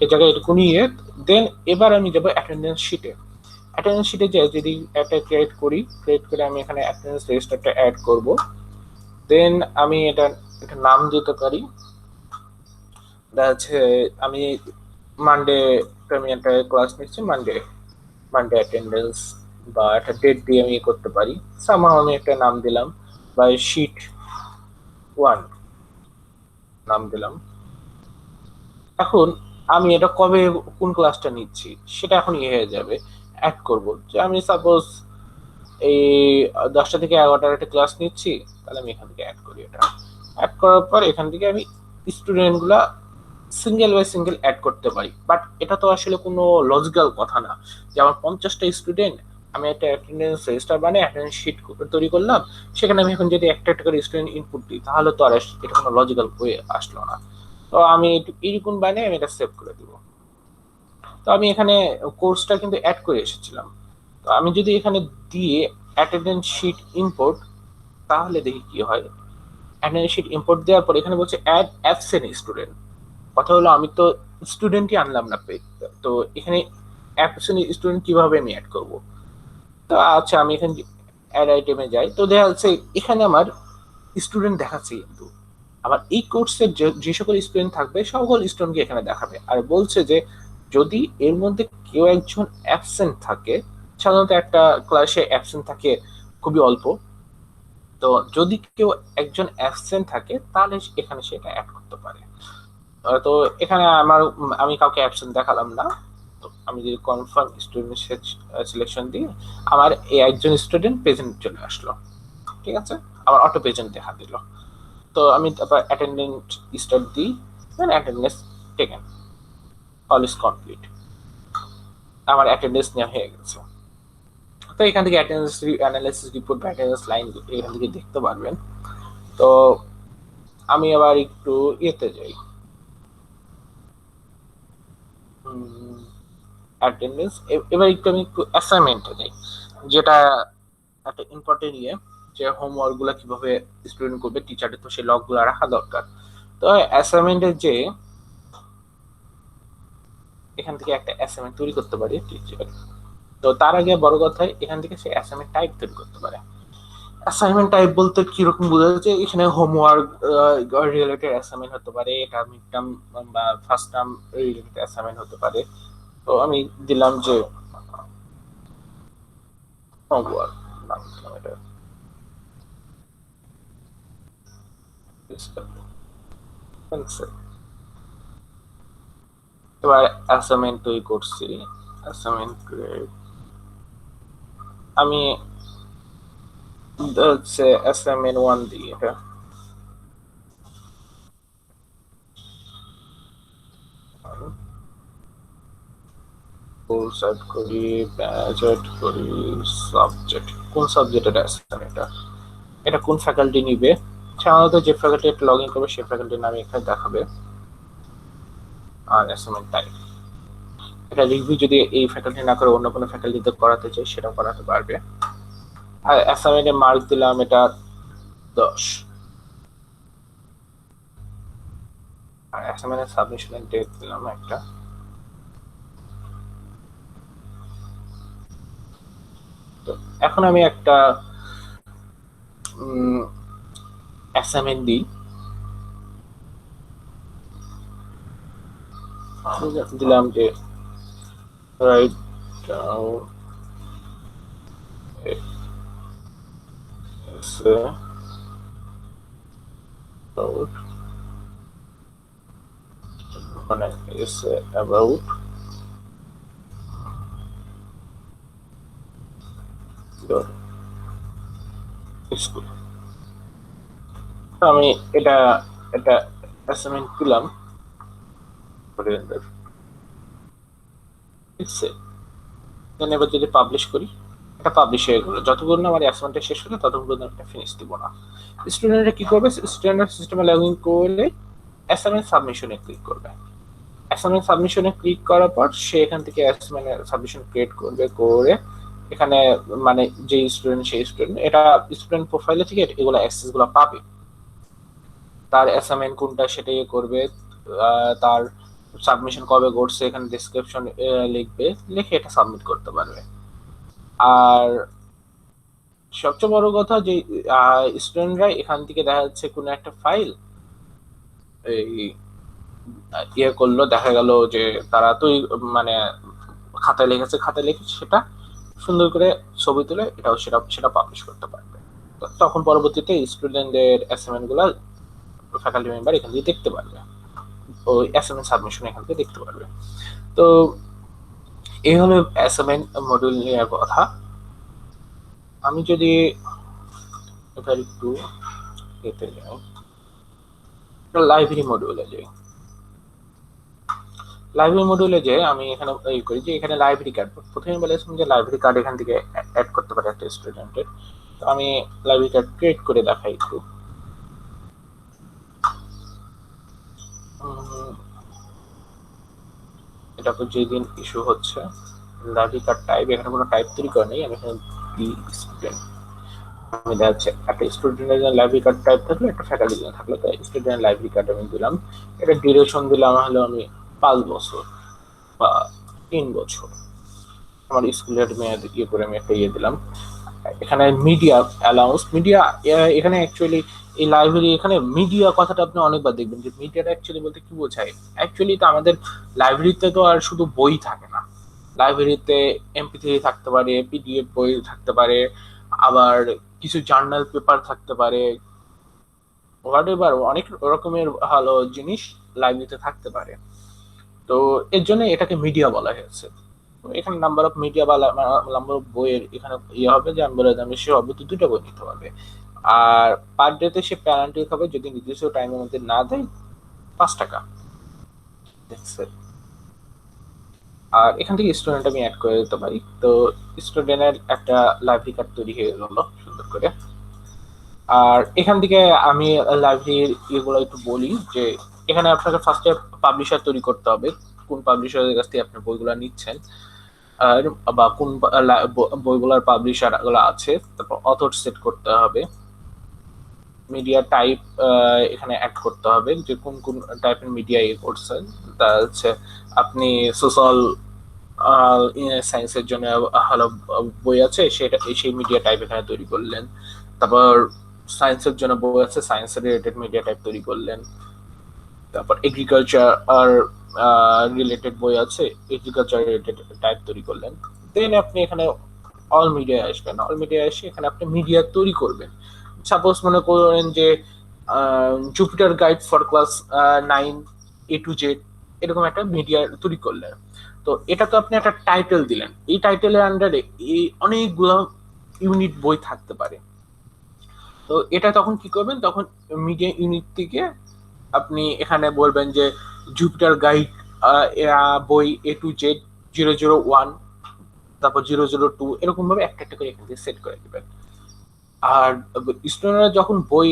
এই জায়গায় এটুকু নিয়ে দেন এবার আমি যাবো অ্যাটেন্ডেন্স শিটে। অ্যাটেন্ডেন্স শিটে যাই, যদি একটা ক্রিয়েট করে আমি এখানে অ্যাটেন্ডেন্স রেজিস্টারটা অ্যাড করব। দেন আমি এটা একটা নাম দিতে পারি, দেখা যাচ্ছে আমি মানডে, আমি একটা ক্লাস নিচ্ছি মানডে, মানডে অ্যাটেন্ডেন্স, বা একটা ডেট দিয়ে আমি করতে পারি। সামহাও আমি একটা নাম দিলাম, বা শিট 1 নাম দিলাম। এখন আমি এটা কবে কোন ক্লাসটা নিচ্ছি সেটা এখন ইয়ে হয়ে যাবে, অ্যাড করব। যে আমি সাপোজ এই 10টা থেকে 11টার একটা ক্লাস নিচ্ছি, তাহলে আমি এখান থেকে অ্যাড করি। এটা অ্যাড করার পর এখান থেকে আমি স্টুডেন্ট গুলা সিঙ্গেল বাই সিঙ্গেল অ্যাড করতে পারি, বাট এটা তো আসলে কোনো লজিক্যাল কথা না যে আমার 50টা স্টুডেন্ট, আমি একটা অ্যাটেন্ডেন্স রেজিস্টার বানিয়ে অ্যাটেন্ডেন্স শিট তৈরি করলাম, সেখানে আমি এখন যদি একটা একটা করে স্টুডেন্ট ইনপুট দিই তাহলে তো আর এটা কোনো লজিক্যাল ওয়ে আসলো না। তো আমি এইরকম বানিয়ে আমি এটা সেভ করে দিব। তো আমি এখানে কোর্সটা কিন্তু অ্যাড করে এসেছিলাম। তো আমি যদি এখানে দিয়ে অ্যাটেন্ডেন্স শিট ইম্পোর্ট, তাহলে দেখি কি হয়। অ্যাটেন্ডেন্স শিট ইম্পোর্ট দেওয়ার পর এখানে বলছে অ্যাড অ্যাবসেন্ট স্টুডেন্ট। কথা হলো আমি তো স্টুডেন্টই আনলাম না, তো এখানে অ্যাবসেন্ট স্টুডেন্ট কিভাবে আমি অ্যাড করব। তো আচ্ছা আমি এখানে অ্যাড আইটেমে যাই, তো দেখা যাচ্ছে এখানে আমার স্টুডেন্ট দেখাচ্ছে, কিন্তু আবার এই কোর্সের যে সকল স্টুডেন্ট থাকবে সকল স্টুডেন্টকে এখানে দেখাবে। আর বলছে যে যদি এর মধ্যে কেউ একজন অ্যাবসেন্ট থাকে, সাধারণত একটা ক্লাসে অ্যাবসেন্ট থাকে খুবই অল্প, তো যদি কেউ একজন অ্যাবসেন্ট থাকে তাহলে এখানে সেটা অ্যাড করতে পারে। তো এখানে আমি কাউকে অ্যাবসেন্ট দেখালাম না। তো আমি যদি কনফার্ম স্টুডেন্ট সিলেকশন দিই, আমার এই একজন স্টুডেন্ট প্রেজেন্ট চলে আসলো, ঠিক আছে, আমার অটো প্রেজেন্ট দেখা দিল। তো আমি তারপর অ্যাটেন্ডেন্ট স্টার্ট দিই, then attendance taken, all is complete, আমার অ্যাটেন্ডেন্স নেওয়া হয়ে গেছে। তো এখান থেকে অ্যাটেন্ডেন্স অ্যানালাইসিস রিপোর্ট বা অ্যাটেন্ডেন্স লাইন এখান থেকে দেখতে পারবেন। তো আমি আবার একটু ইয়েতে যাই, অ্যাটেন্ডেন্স, এবার একটু আমি একটু অ্যাসাইনমেন্টে যাই, যেটা একটা ইম্পর্টেন্ট ইয়ে, যে হোমওয়ার্ক গুলা কিভাবে স্টুডেন্ট করবে, টিচারের তো সেই লগ গুলা রাখা দরকার। তো অ্যাসাইনমেন্টের যে এখান থেকে একটা অ্যাসাইনমেন্ট তৈরি করতে পারি টিচার, তো তার আগে বড় কথা এখান থেকে সে অ্যাসাইনমেন্ট টাইপ তৈরি করতে পারে। অ্যাসাইনমেন্ট টাইপ বলতে কিরকম বোঝা যাচ্ছে, এখানে হোমওয়ার্ক রিলেটেড অ্যাসাইনমেন্ট হতে পারে, এটা মিড টার্ম বা ফার্স্ট টার্ম রিলেটেড অ্যাসাইনমেন্ট হতে পারে। তো আমি দিলাম যে হোমওয়ার্ক, নাম দিলাম এটা, এবার অ্যাসাইনমেন্ট তৈরি করছি, অ্যাসাইনমেন্ট আমি হচ্ছে অ্যাসাইনমেন্ট 1 দিই, এটা সেট করি, ব্যাজেট করি, সাবজেক্ট, কোন সাবজেক্টের অ্যাসাইনমেন্ট, এটা কোন ফ্যাকাল্টি নিবে, সাধারণত যে ফ্যাকাল্টি লগ ইন করবে সেই ফ্যাকাল্টির নাম এখানে দেখাবে। আর অ্যাসাইনমেন্ট টাইপ, এটা রিভিউ যদি এই ফ্যাকাল্টি না করে অন্য কোনো ফ্যাকাল্টিতে করাতে চাই সেটাও করাতে পারবে। আর অ্যাসাইনমেন্টে মার্ক দিলাম এটা 10, আর অ্যাসাইনমেন্টের সাবমিশনের ডেট দিলাম একটা। তো এখন আমি একটা অ্যাসাইনমেন্ট দিই, দিলাম যে রাইট ডাউন about, মানে essay about your school। আমি এটা এটা অ্যাসাইনমেন্ট দিলাম, দেন এবার যদি পাবলিশ করি, এটা পাবলিশ হয়ে গেল। যতক্ষণ না আমার অ্যাসাইনমেন্টটা শেষ হলো ততক্ষণ এটা ফিনিশ দিব না। স্টুডেন্টরা কি করবে, স্টুডেন্টরা সিস্টেমে লগ ইন করলে অ্যাসাইনমেন্ট সাবমিশনে ক্লিক করবে, অ্যাসাইনমেন্ট সাবমিশনে ক্লিক করার পর সে এখান থেকে অ্যাসাইনমেন্ট সাবমিশন ক্রিয়েট করবে, করে এখানে মানে যে স্টুডেন্ট সেই স্টুডেন্ট, এটা স্টুডেন্ট প্রোফাইলে থেকে এগুলো অ্যাক্সেস গুলো পাবে, তার অ্যাসাইনমেন্ট কোনটা সেটাই করবে, তার সাবমিশন কবে করছে এখানে ডেসক্রিপশন লিখবে, লিখে এটা সাবমিট করতে পারবে। আর সবচেয়ে বড় কথা যে স্টুডেন্টরা এখান থেকে দেখা যাচ্ছে কোনো একটা ফাইল এই ইয়ে করলো, দেখা গেল যে তারা তো মানে খাতায় লিখেছে, খাতায় লিখে সেটা সুন্দর করে ছবি তুলে এটাও সেটা সেটা পাবলিশ করতে পারবে। তখন পরবর্তীতে স্টুডেন্টদের অ্যাসাইনমেন্ট গুলা ফ্যাকাল্টি মেম্বার এখান থেকে দেখতে পারবে, ওই অ্যাসাইনমেন্ট সাবমিশন এখান থেকে দেখতে পারবে। তো এই হলো অ্যাসাইনমেন্ট মডিউল নিয়ে কথা। আমি যদি এবার একটু এতে যাই, লাইব্রেরি মডিউলে যাই, লাইব্রেরি মডিউলে যে আমি এখানে এই করি যে এখানে লাইব্রেরি কার্ড, প্রথমে বলেছিলাম যে লাইব্রেরি কার্ড এখান থেকে অ্যাড করতে পারে একটা স্টুডেন্টের। তো আমি লাইব্রেরি কার্ড ক্রিয়েট করে দেখাই একটু। এটা তো যেদিন ইস্যু হচ্ছে লাইব্রেরি কার্ড টাইপ, এখানে কোনো টাইপ তৈরি করে নেই, আমি এখানে স্টুডেন্ট, আমি দেখাচ্ছে একটা স্টুডেন্টের লাইব্রেরি কার্ড টাইপ থাকলে একটা ফ্যাকাল্টি থাকলে, তাই স্টুডেন্ট লাইব্রেরি কার্ড আমি দিলাম, এটা ডিউরেশন দিলাম হলো আমি 5 বছর বা 3 বছর। আমার স্কুলের মেয়াদ করে আমি একটা দিলাম। এখানে মিডিয়া অ্যালাউন্স, মিডিয়া এখানে অ্যাকচুয়ালি এই লাইব্রেরি, এখানে মিডিয়া কথাটা আপনি অনেকবার দেখবেন যে মিডিয়াটা অ্যাকচুয়ালি বলতে কি বোঝায়। অ্যাকচুয়ালি তো আমাদের লাইব্রেরিতে তো আর শুধু বই থাকে না, লাইব্রেরিতে MP3 থাকতে পারে, PDF বই থাকতে পারে, আবার কিছু জার্নাল পেপার থাকতে পারে, হোয়াটএভার অনেক রকমের ভালো জিনিস লাইব্রেরিতে থাকতে পারে। তো এর জন্য এটাকে মিডিয়া বলা হয়েছে। এখানে নাম্বার অফ মিডিয়া বা নাম্বার অফ বইয়ের এখানে হবে যে আমি বলে দিলাম সে হবে তো 2টা বই নিতে পারবে। আর পার ডেতে সে পেনাল্টি হবে যদি নির্দিষ্ট টাইমের মধ্যে না দেয় 5 টাকা। আর এখান থেকে স্টুডেন্ট আমি অ্যাড করে দিতে পারি। তো স্টুডেন্টের একটা লাইব্রেরি কার্ড তৈরি হয়ে গেল সুন্দর করে। আর এখান থেকে আমি লাইব্রেরির এগুলো একটু বলি যে এখানে আপনাকে ফার্স্টে পাবলিশার তৈরি করতে হবে, কোন পাবলিশারের কাছ থেকে আপনি বইগুলো নিচ্ছেন আর বা কোন বইগুলোর পাবলিশার গুলো আছে। তারপর অথর সেট করতে হবে, মিডিয়া টাইপ এখানে অ্যাড করতে হবে যে কোন কোন টাইপের মিডিয়া করছেন। তা হচ্ছে আপনি সোশ্যাল সায়েন্সের জন্য ভালো বই আছে সেটা সেই মিডিয়া টাইপ এখানে তৈরি করলেন। তারপর সায়েন্সের জন্য বই আছে, সায়েন্স রিলেটেড মিডিয়া টাইপ তৈরি করলেন। তারপর এগ্রিকালচার আর রিলেটেড বই আছে, এগ্রিকালচার রিলেটেড টাইপ তৈরি করলেন। দেন আপনি এখানে অল মিডিয়া আসবেন, অল মিডিয়া এসে এখানে আপনি মিডিয়া তৈরি করবেন। সাপোজ মনে করেন যে Jupiter guide for class 9 A to Z এরকম একটা মিডিয়া তৈরি করলেন। তো এটা তো আপনি একটা টাইটেল দিলেন, এই টাইটেলের আন্ডারে এই অনেকগুলো ইউনিট বই থাকতে পারে। তো এটা তখন কি করবেন, তখন মিডিয়া ইউনিট থেকে আপনি এখানে বলবেন যে জুপিটার গাইড বই A to Z 001, তারপর 002, এরকম ভাবে একটা একটা করে এখান থেকে সেট করে দিবেন। আর স্টুডেন্টরা যখন বই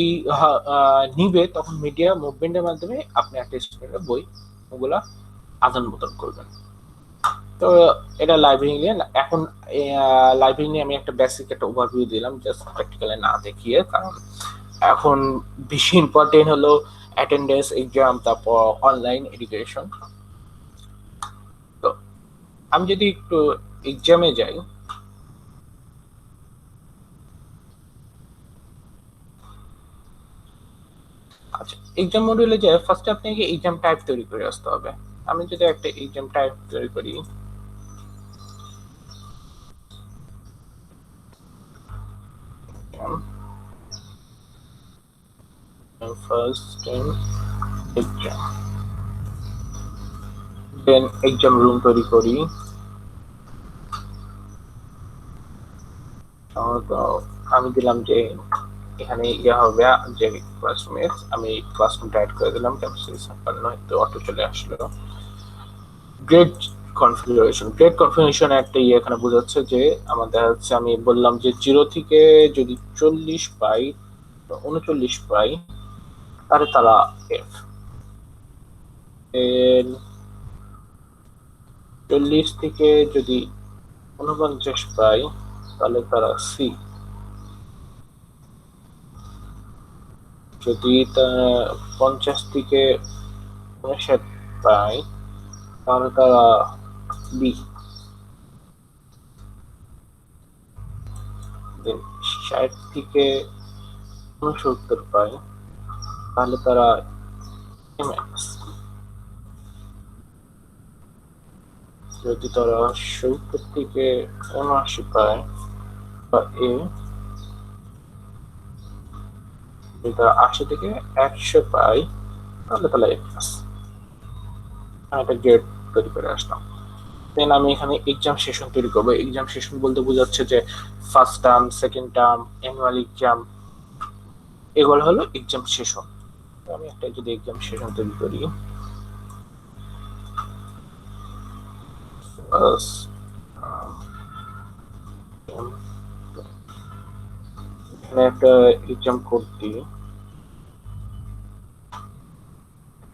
নিবে তখন মিডিয়া মুভমেন্টের মাধ্যমে আপনি একটা স্টুডেন্টের বই ওগুলা আদান প্রদান করবেন। তো এটা লাইব্রেরি নিয়ে। এখন লাইব্রেরি নিয়ে আমি একটা বেসিক একটা ওভারভিউ দিলাম জাস্ট প্র্যাকটিক্যালি না দেখিয়ে, কারণ এখন বেশি ইম্পর্টেন্ট হলো অ্যাটেন্ডেন্স এক্সাম, তারপর অনলাইন এডুকেশন। তো আমি যদি একটু এক্সামে যাই, আচ্ছা এক্সাম মডিউলে যে ফার্স্টে আপনাকে এক্সাম টাইপ তৈরি করে আসতে হবে। আমি যদি একটা এক্সাম টাইপ তৈরি করি, ফার্স্ট এক্সাম, দেন এক্সাম রুম তৈরি করি। তো আমি দিলাম যে এখানে হবে যে ক্লাসরুমে, আমি ক্লাসরুমটা অ্যাড করে দিলাম ক্যাপাসিটি 56, তো অটো চলে আসলো। গ্রেড কনফিগারেশন, গ্রেড কনফিগারেশন একটা এখানে বোঝাচ্ছে যে আমাদের হচ্ছে আমি বললাম যে 0 থেকে যদি 40 পাই 39 পাই তাহলে তারা এফ, এর 40 থেকে যদি 49 পাই তাহলে তারা সি, যদি 50 থেকে 59 পাই তাহলে তারা বি, 60 থেকে 69 পাই তাহলে তারা এমএক্স, যদি তারা 70 থেকে 79 পায় বা এ, যদি তারা 80 থেকে 100 পায় তাহলে তাহলে এ প্লাস। একটা গ্রেড তৈরি করে আসলাম। দেন আমি এখানে এক্সাম সেশন তৈরি করবো। এক্সাম সেশন বলতে বোঝাচ্ছে যে first term, second term, annual exam, এগুলো হলো এক্সাম সেশন। আমি একটা যদি এক্সাম সেশন তৈরি করি, এখানে একটা এক্সাম কোড দিই,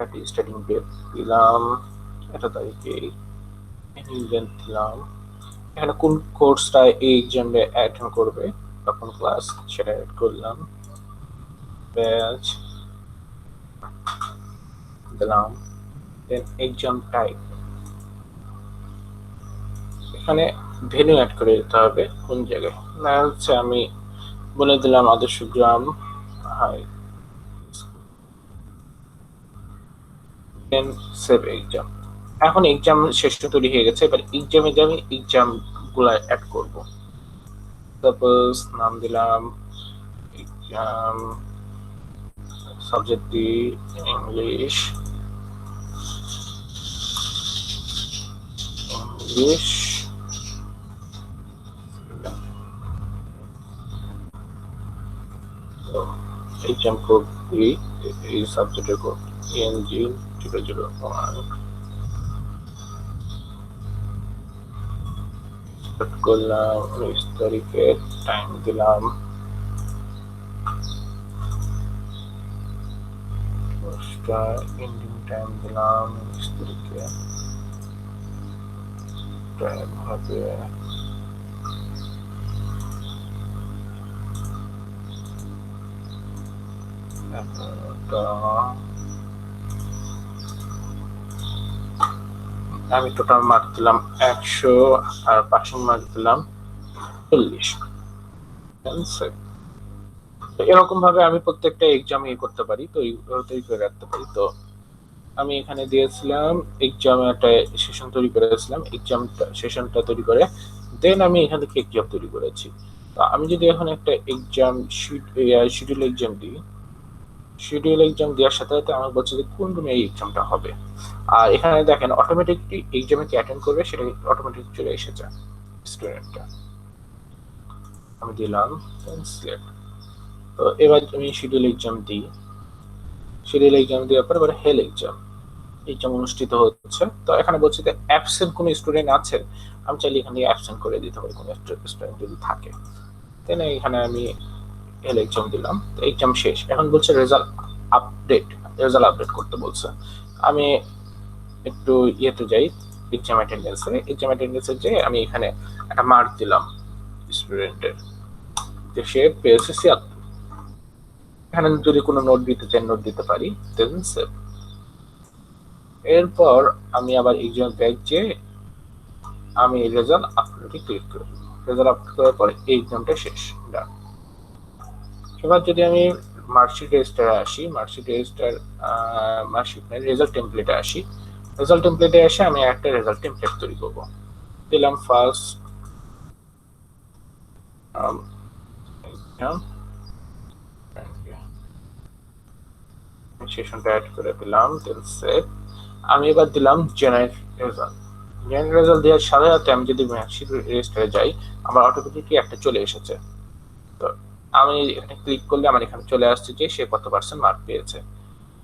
একটা স্টার্টিং ডেট দিলাম, একটা তারিখে ইভেন্ট দিলাম, এখানে কোন কোর্সটা এই এক্সামে অ্যাটেন্ড করবে বা কোন ক্লাস সেটা অ্যাড করলাম, ব্যাচ দিলাম, দেন এক্সাম টাইপ, এখানে ভেন্যু অ্যাড করে দিতে হবে কোন জায়গায়, না হচ্ছে আমি বলে দিলাম আদর্শ গ্রাম হাই সেভ এক্সাম। এখন এক্সাম শেষটা তৈরি হয়ে গেছে, এবার এক্সামে যে আমি এক্সাম গুলা অ্যাড করব। সাপোজ নাম দিলাম এক্সাম, সাবজেক্ট দি ইংলিশ, ইংলিশ এক্সাম কোড দি, এই সাবজেক্টের কোড ENG 001 করলাম, 19 তারিখে টাইম দিলাম 10টা, এন্ডিং টাইম দিলাম 19 তারিখে, টাইম হবে 11টা। আমি টোটাল মার্ক দিলাম 100 আর পাসিং মার্ক দিলাম 40। এরকম ভাবে আমি প্রত্যেকটা এক্সাম করতে পারি, তৈরি করে রাখতে পারি। তো আমি এখানে দিয়েছিলাম এক্সাম একটা সেশন তৈরি করেছিলাম, এক্সাম সেশনটা তৈরি করে দেন আমি এখান থেকে এক্সাম তৈরি করেছি। তো আমি যদি এখন একটা এক্সাম শিডিউল এক্সাম দিই, শিডিউল এক্সাম দেওয়ার সাথে সাথে আমার বলছে যে কোন রুমে এই এক্সামটা হবে, আর এখানে দেখেন অটোমেটিকলি এক্সামে কি অ্যাটেন্ড করবে সেটা অটোমেটিক চলে এসেছে স্টুডেন্টটা। আমি দিলাম সিলেক্ট। তো এবার আমি শিডিউল এক্সাম দিই, শিডিউল এক্সাম দেওয়ার পর এবার হেল এক্সাম অনুষ্ঠিত হচ্ছে। তো এখানে বলছে যে অ্যাবসেন্ট কোনো স্টুডেন্ট আছে, আমি চাইলে এখানে অ্যাবসেন্ট করে দিতে পারি কোনো স্টুডেন্ট যদি থাকে। তাই না, এখানে আমি হেল এক্সাম দিলাম, তো এক্সাম শেষ। এখন বলছে রেজাল্ট আপডেট করতে বলছে। আমি একটু ইয়েতে যাই, এক্সাম অ্যাটেন্ডেন্সে যে আমি এখানে একটা মার্ক দিলাম স্টুডেন্টের, যে সে পেয়েছে 76। এখানে যদি কোনো নোট দিতে চাই নোট দিতে পারি, দেন সেভ। এরপর আমি আবার এক্সাম ব্যাক যে আমি রেজাল্ট আপলোডে ক্লিক করব, রেজাল্ট আপলোড করার পর এই এক্সামটা শেষ। ডান। এবার যদি আমি মার্কশিট রেজিস্টারে আসি, মার্কশিট রেজাল্ট টেমপ্লেটে আসি, রেজাল্ট টেমপ্লেটে এসে আমি একটা রেজাল্ট টেমপ্লেট তৈরি করব। দিলাম ফার্স্ট সেশনটা অ্যাড করে দিলাম, দেন সেভ। আমি এবার দিলাম জেনারেট রেজাল্ট। জেনারেট রেজাল্ট দেওয়ার সাথে সাথে আমি যদি মার্কশিট রেজিস্টারে যাই, আমার অটোমেটিকলি একটা চলে এসেছে। তো আমি এখানে ক্লিক করলে আমার এখানে চলে আসছে যে সে কত পার্সেন্ট মার্ক পেয়েছে।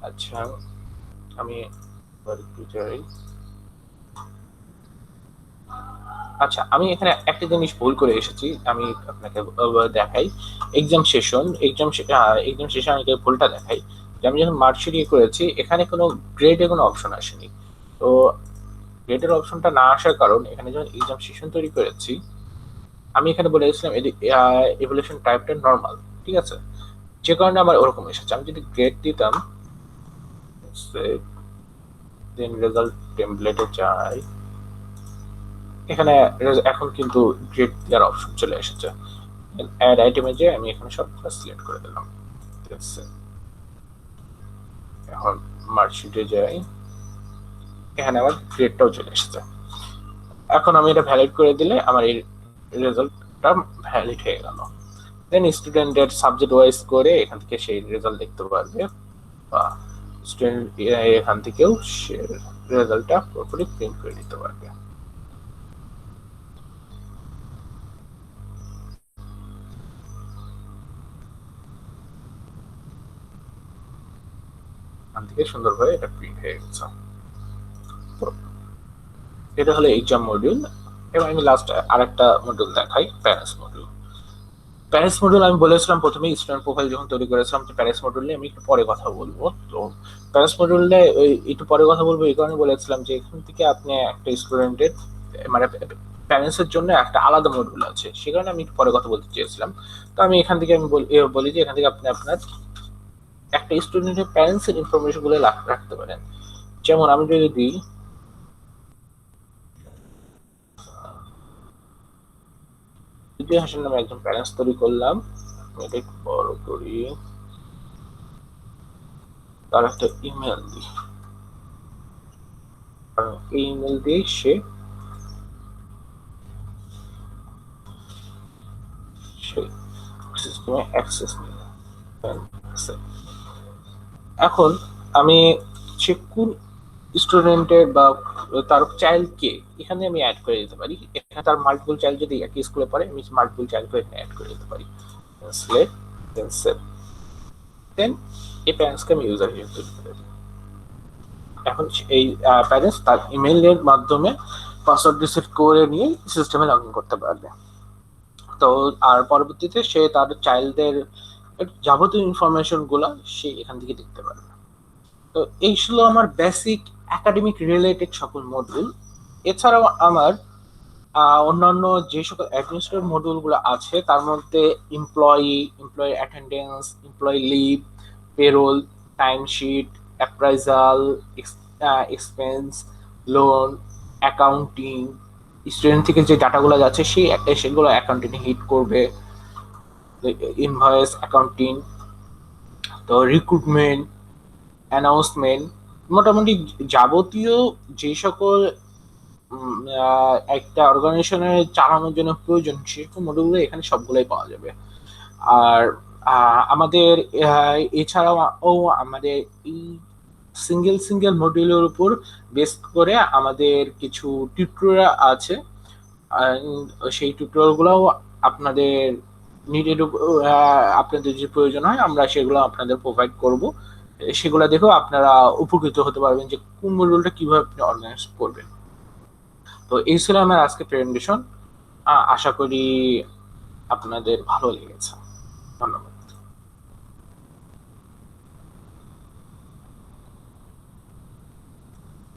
আচ্ছা আমি যাই, আচ্ছা আমি এখানে একটা জিনিস ভুল করে এসেছি, আমি আপনাকে দেখাই। এক্সাম শেষে আমি ভুলটা দেখাই, যে আমি যখন মার্কশিট করেছি এখানে কোনো গ্রেডে কোনো অপশন আসেনি। তো গ্রেডের অপশনটা না আসার কারণ, এখানে যখন এক্সাম সেশন তৈরি করেছি আমি এখানে বলে দিয়েছিলাম ইভ্যালুয়েশন টাইপটা নরমাল, ঠিক আছে, যে কারণে আমার ওরকম এসেছে। আমি যদি গ্রেড দিতাম, দেন রেজাল্ট টেমপ্লেটে যাই, এখানে এখন কিন্তু গ্রেড দেওয়ার অপশন চলে এসেছে। অ্যাড আইটেমে যে আমি এখানে সবগুলো সিলেক্ট করে দিলাম। এখন মার্কশিটে যাই, এখানে আমার গ্রেডটাও চলে এসেছে। এখন আমি এটা ভ্যালিড করে দিলে আমার এই রেজাল্টটা ভ্যালিড হয়ে গেল। দেন স্টুডেন্টের সাবজেক্ট ওয়াইজ করে এখান থেকে সেই রেজাল্ট দেখতে পারবে, বা স্টুডেন্ট এখান থেকেও সে রেজাল্টটা পুরোপুরি প্রিন্ট করে দিতে পারবে। এখান থেকে সুন্দরভাবে এটা প্রিন্ট হয়ে গেছে। এটা হলো এক্সাম মডিউল। এবার আমি লাস্ট আরেকটা মডিউল দেখাই, প্যারেন্টস মডিউল। প্যারেন্টস মডিউল আমি বলেছিলাম প্রথমেই স্টুডেন্ট প্রোফাইল যখন তৈরি করেছিলাম, তো প্যারেন্টস মডিউল নিয়ে আমি একটু পরে কথা বলবো। তো প্যারেন্টস মডিউলে একটু পরে কথা বলবো এই কারণে বলেছিলাম যে এখান থেকে আপনি একটা স্টুডেন্টের মানে প্যারেন্টসের জন্য একটা আলাদা মডিউল আছে, সে কারণে আমি একটু পরে কথা বলতে চেয়েছিলাম। তো আমি এখান থেকে আমি বলি যে এখান থেকে আপনি আপনার একটা স্টুডেন্টের প্যারেন্টসের ইনফরমেশন গুলো রাখতে পারেন। যেমন আমি যদি দিই যদি হাসান নামে একজন প্যারেন্টস তৈরি করলাম, এটা একটু বড় করি, তার একটা ইমেল দিই, এই ইমেল দিয়ে সে সিস্টেমে অ্যাক্সেস নিল। এখন আমি সে কোন স্টুডেন্টের বা তার চাইল্ড কে এখানে আমি অ্যাড করে দিতে পারি। এখানে তার মাল্টিপল চাইল্ড যদি একই স্কুলে পড়ে, আমি মাল্টিপল চাইল্ড এখানে অ্যাড করে দিতে পারি। সিলেক্ট দেন সেভ, দেন এই প্যারেন্টসকে আমি ইউজার হিসেবে তৈরি করে দিই। এখন এই প্যারেন্টস তার ইমেইলের মাধ্যমে পাসওয়ার্ড রিসেট করে নিয়ে সিস্টেমে লগ ইন করতে পারবে। তো আর পরবর্তীতে সে তার চাইল্ডদের যাবতীয় ইনফরমেশন গুলা সে এখান থেকে দেখতে পারবে। তো এই ছিল আমার বেসিক একাডেমিক রিলেটেড সকল মডিউল। এছাড়াও আমার অন্যান্য যে সকল অ্যাডমিনিস্ট্রেটিভ মডিউলগুলো আছে তার মধ্যে employee attendance, employee leave, payroll, timesheet, appraisal, expense, loan, accounting, student থেকে যে ডাটাগুলো যাচ্ছে সেগুলো অ্যাকাউন্টিং হিট করবে, ইনভয়েস অ্যাকাউন্টিং, তো রিক্রুটমেন্ট, অ্যানাউন্সমেন্ট, মোটামুটি যাবতীয় যে সকল একটা অর্গানাইজেশনের চালানোর জন্য প্রয়োজন সেরকম মডিউল এখানে সবগুলোই পাওয়া যাবে। আর আমাদের এছাড়াও আমাদের এই সিঙ্গেল সিঙ্গেল মডিউলের উপর বেস করে আমাদের কিছু টিউটোরিয়াল আছে। সেই টিউটোরিয়াল গুলাও আপনাদের নিডেড, আপনাদের যে প্রয়োজন হয় আমরা সেগুলো আপনাদের প্রোভাইড করব। সেগুলো দেখেও আপনারা উপকৃত হতে পারবেন যে কোন মডিউলটা কিভাবে আপনি অর্গানাইজ করবেন। তো এই ছিল আমার আজকে প্রেজেন্টেশন। আশা করি আপনাদের ভালো লেগেছে। ধন্যবাদ।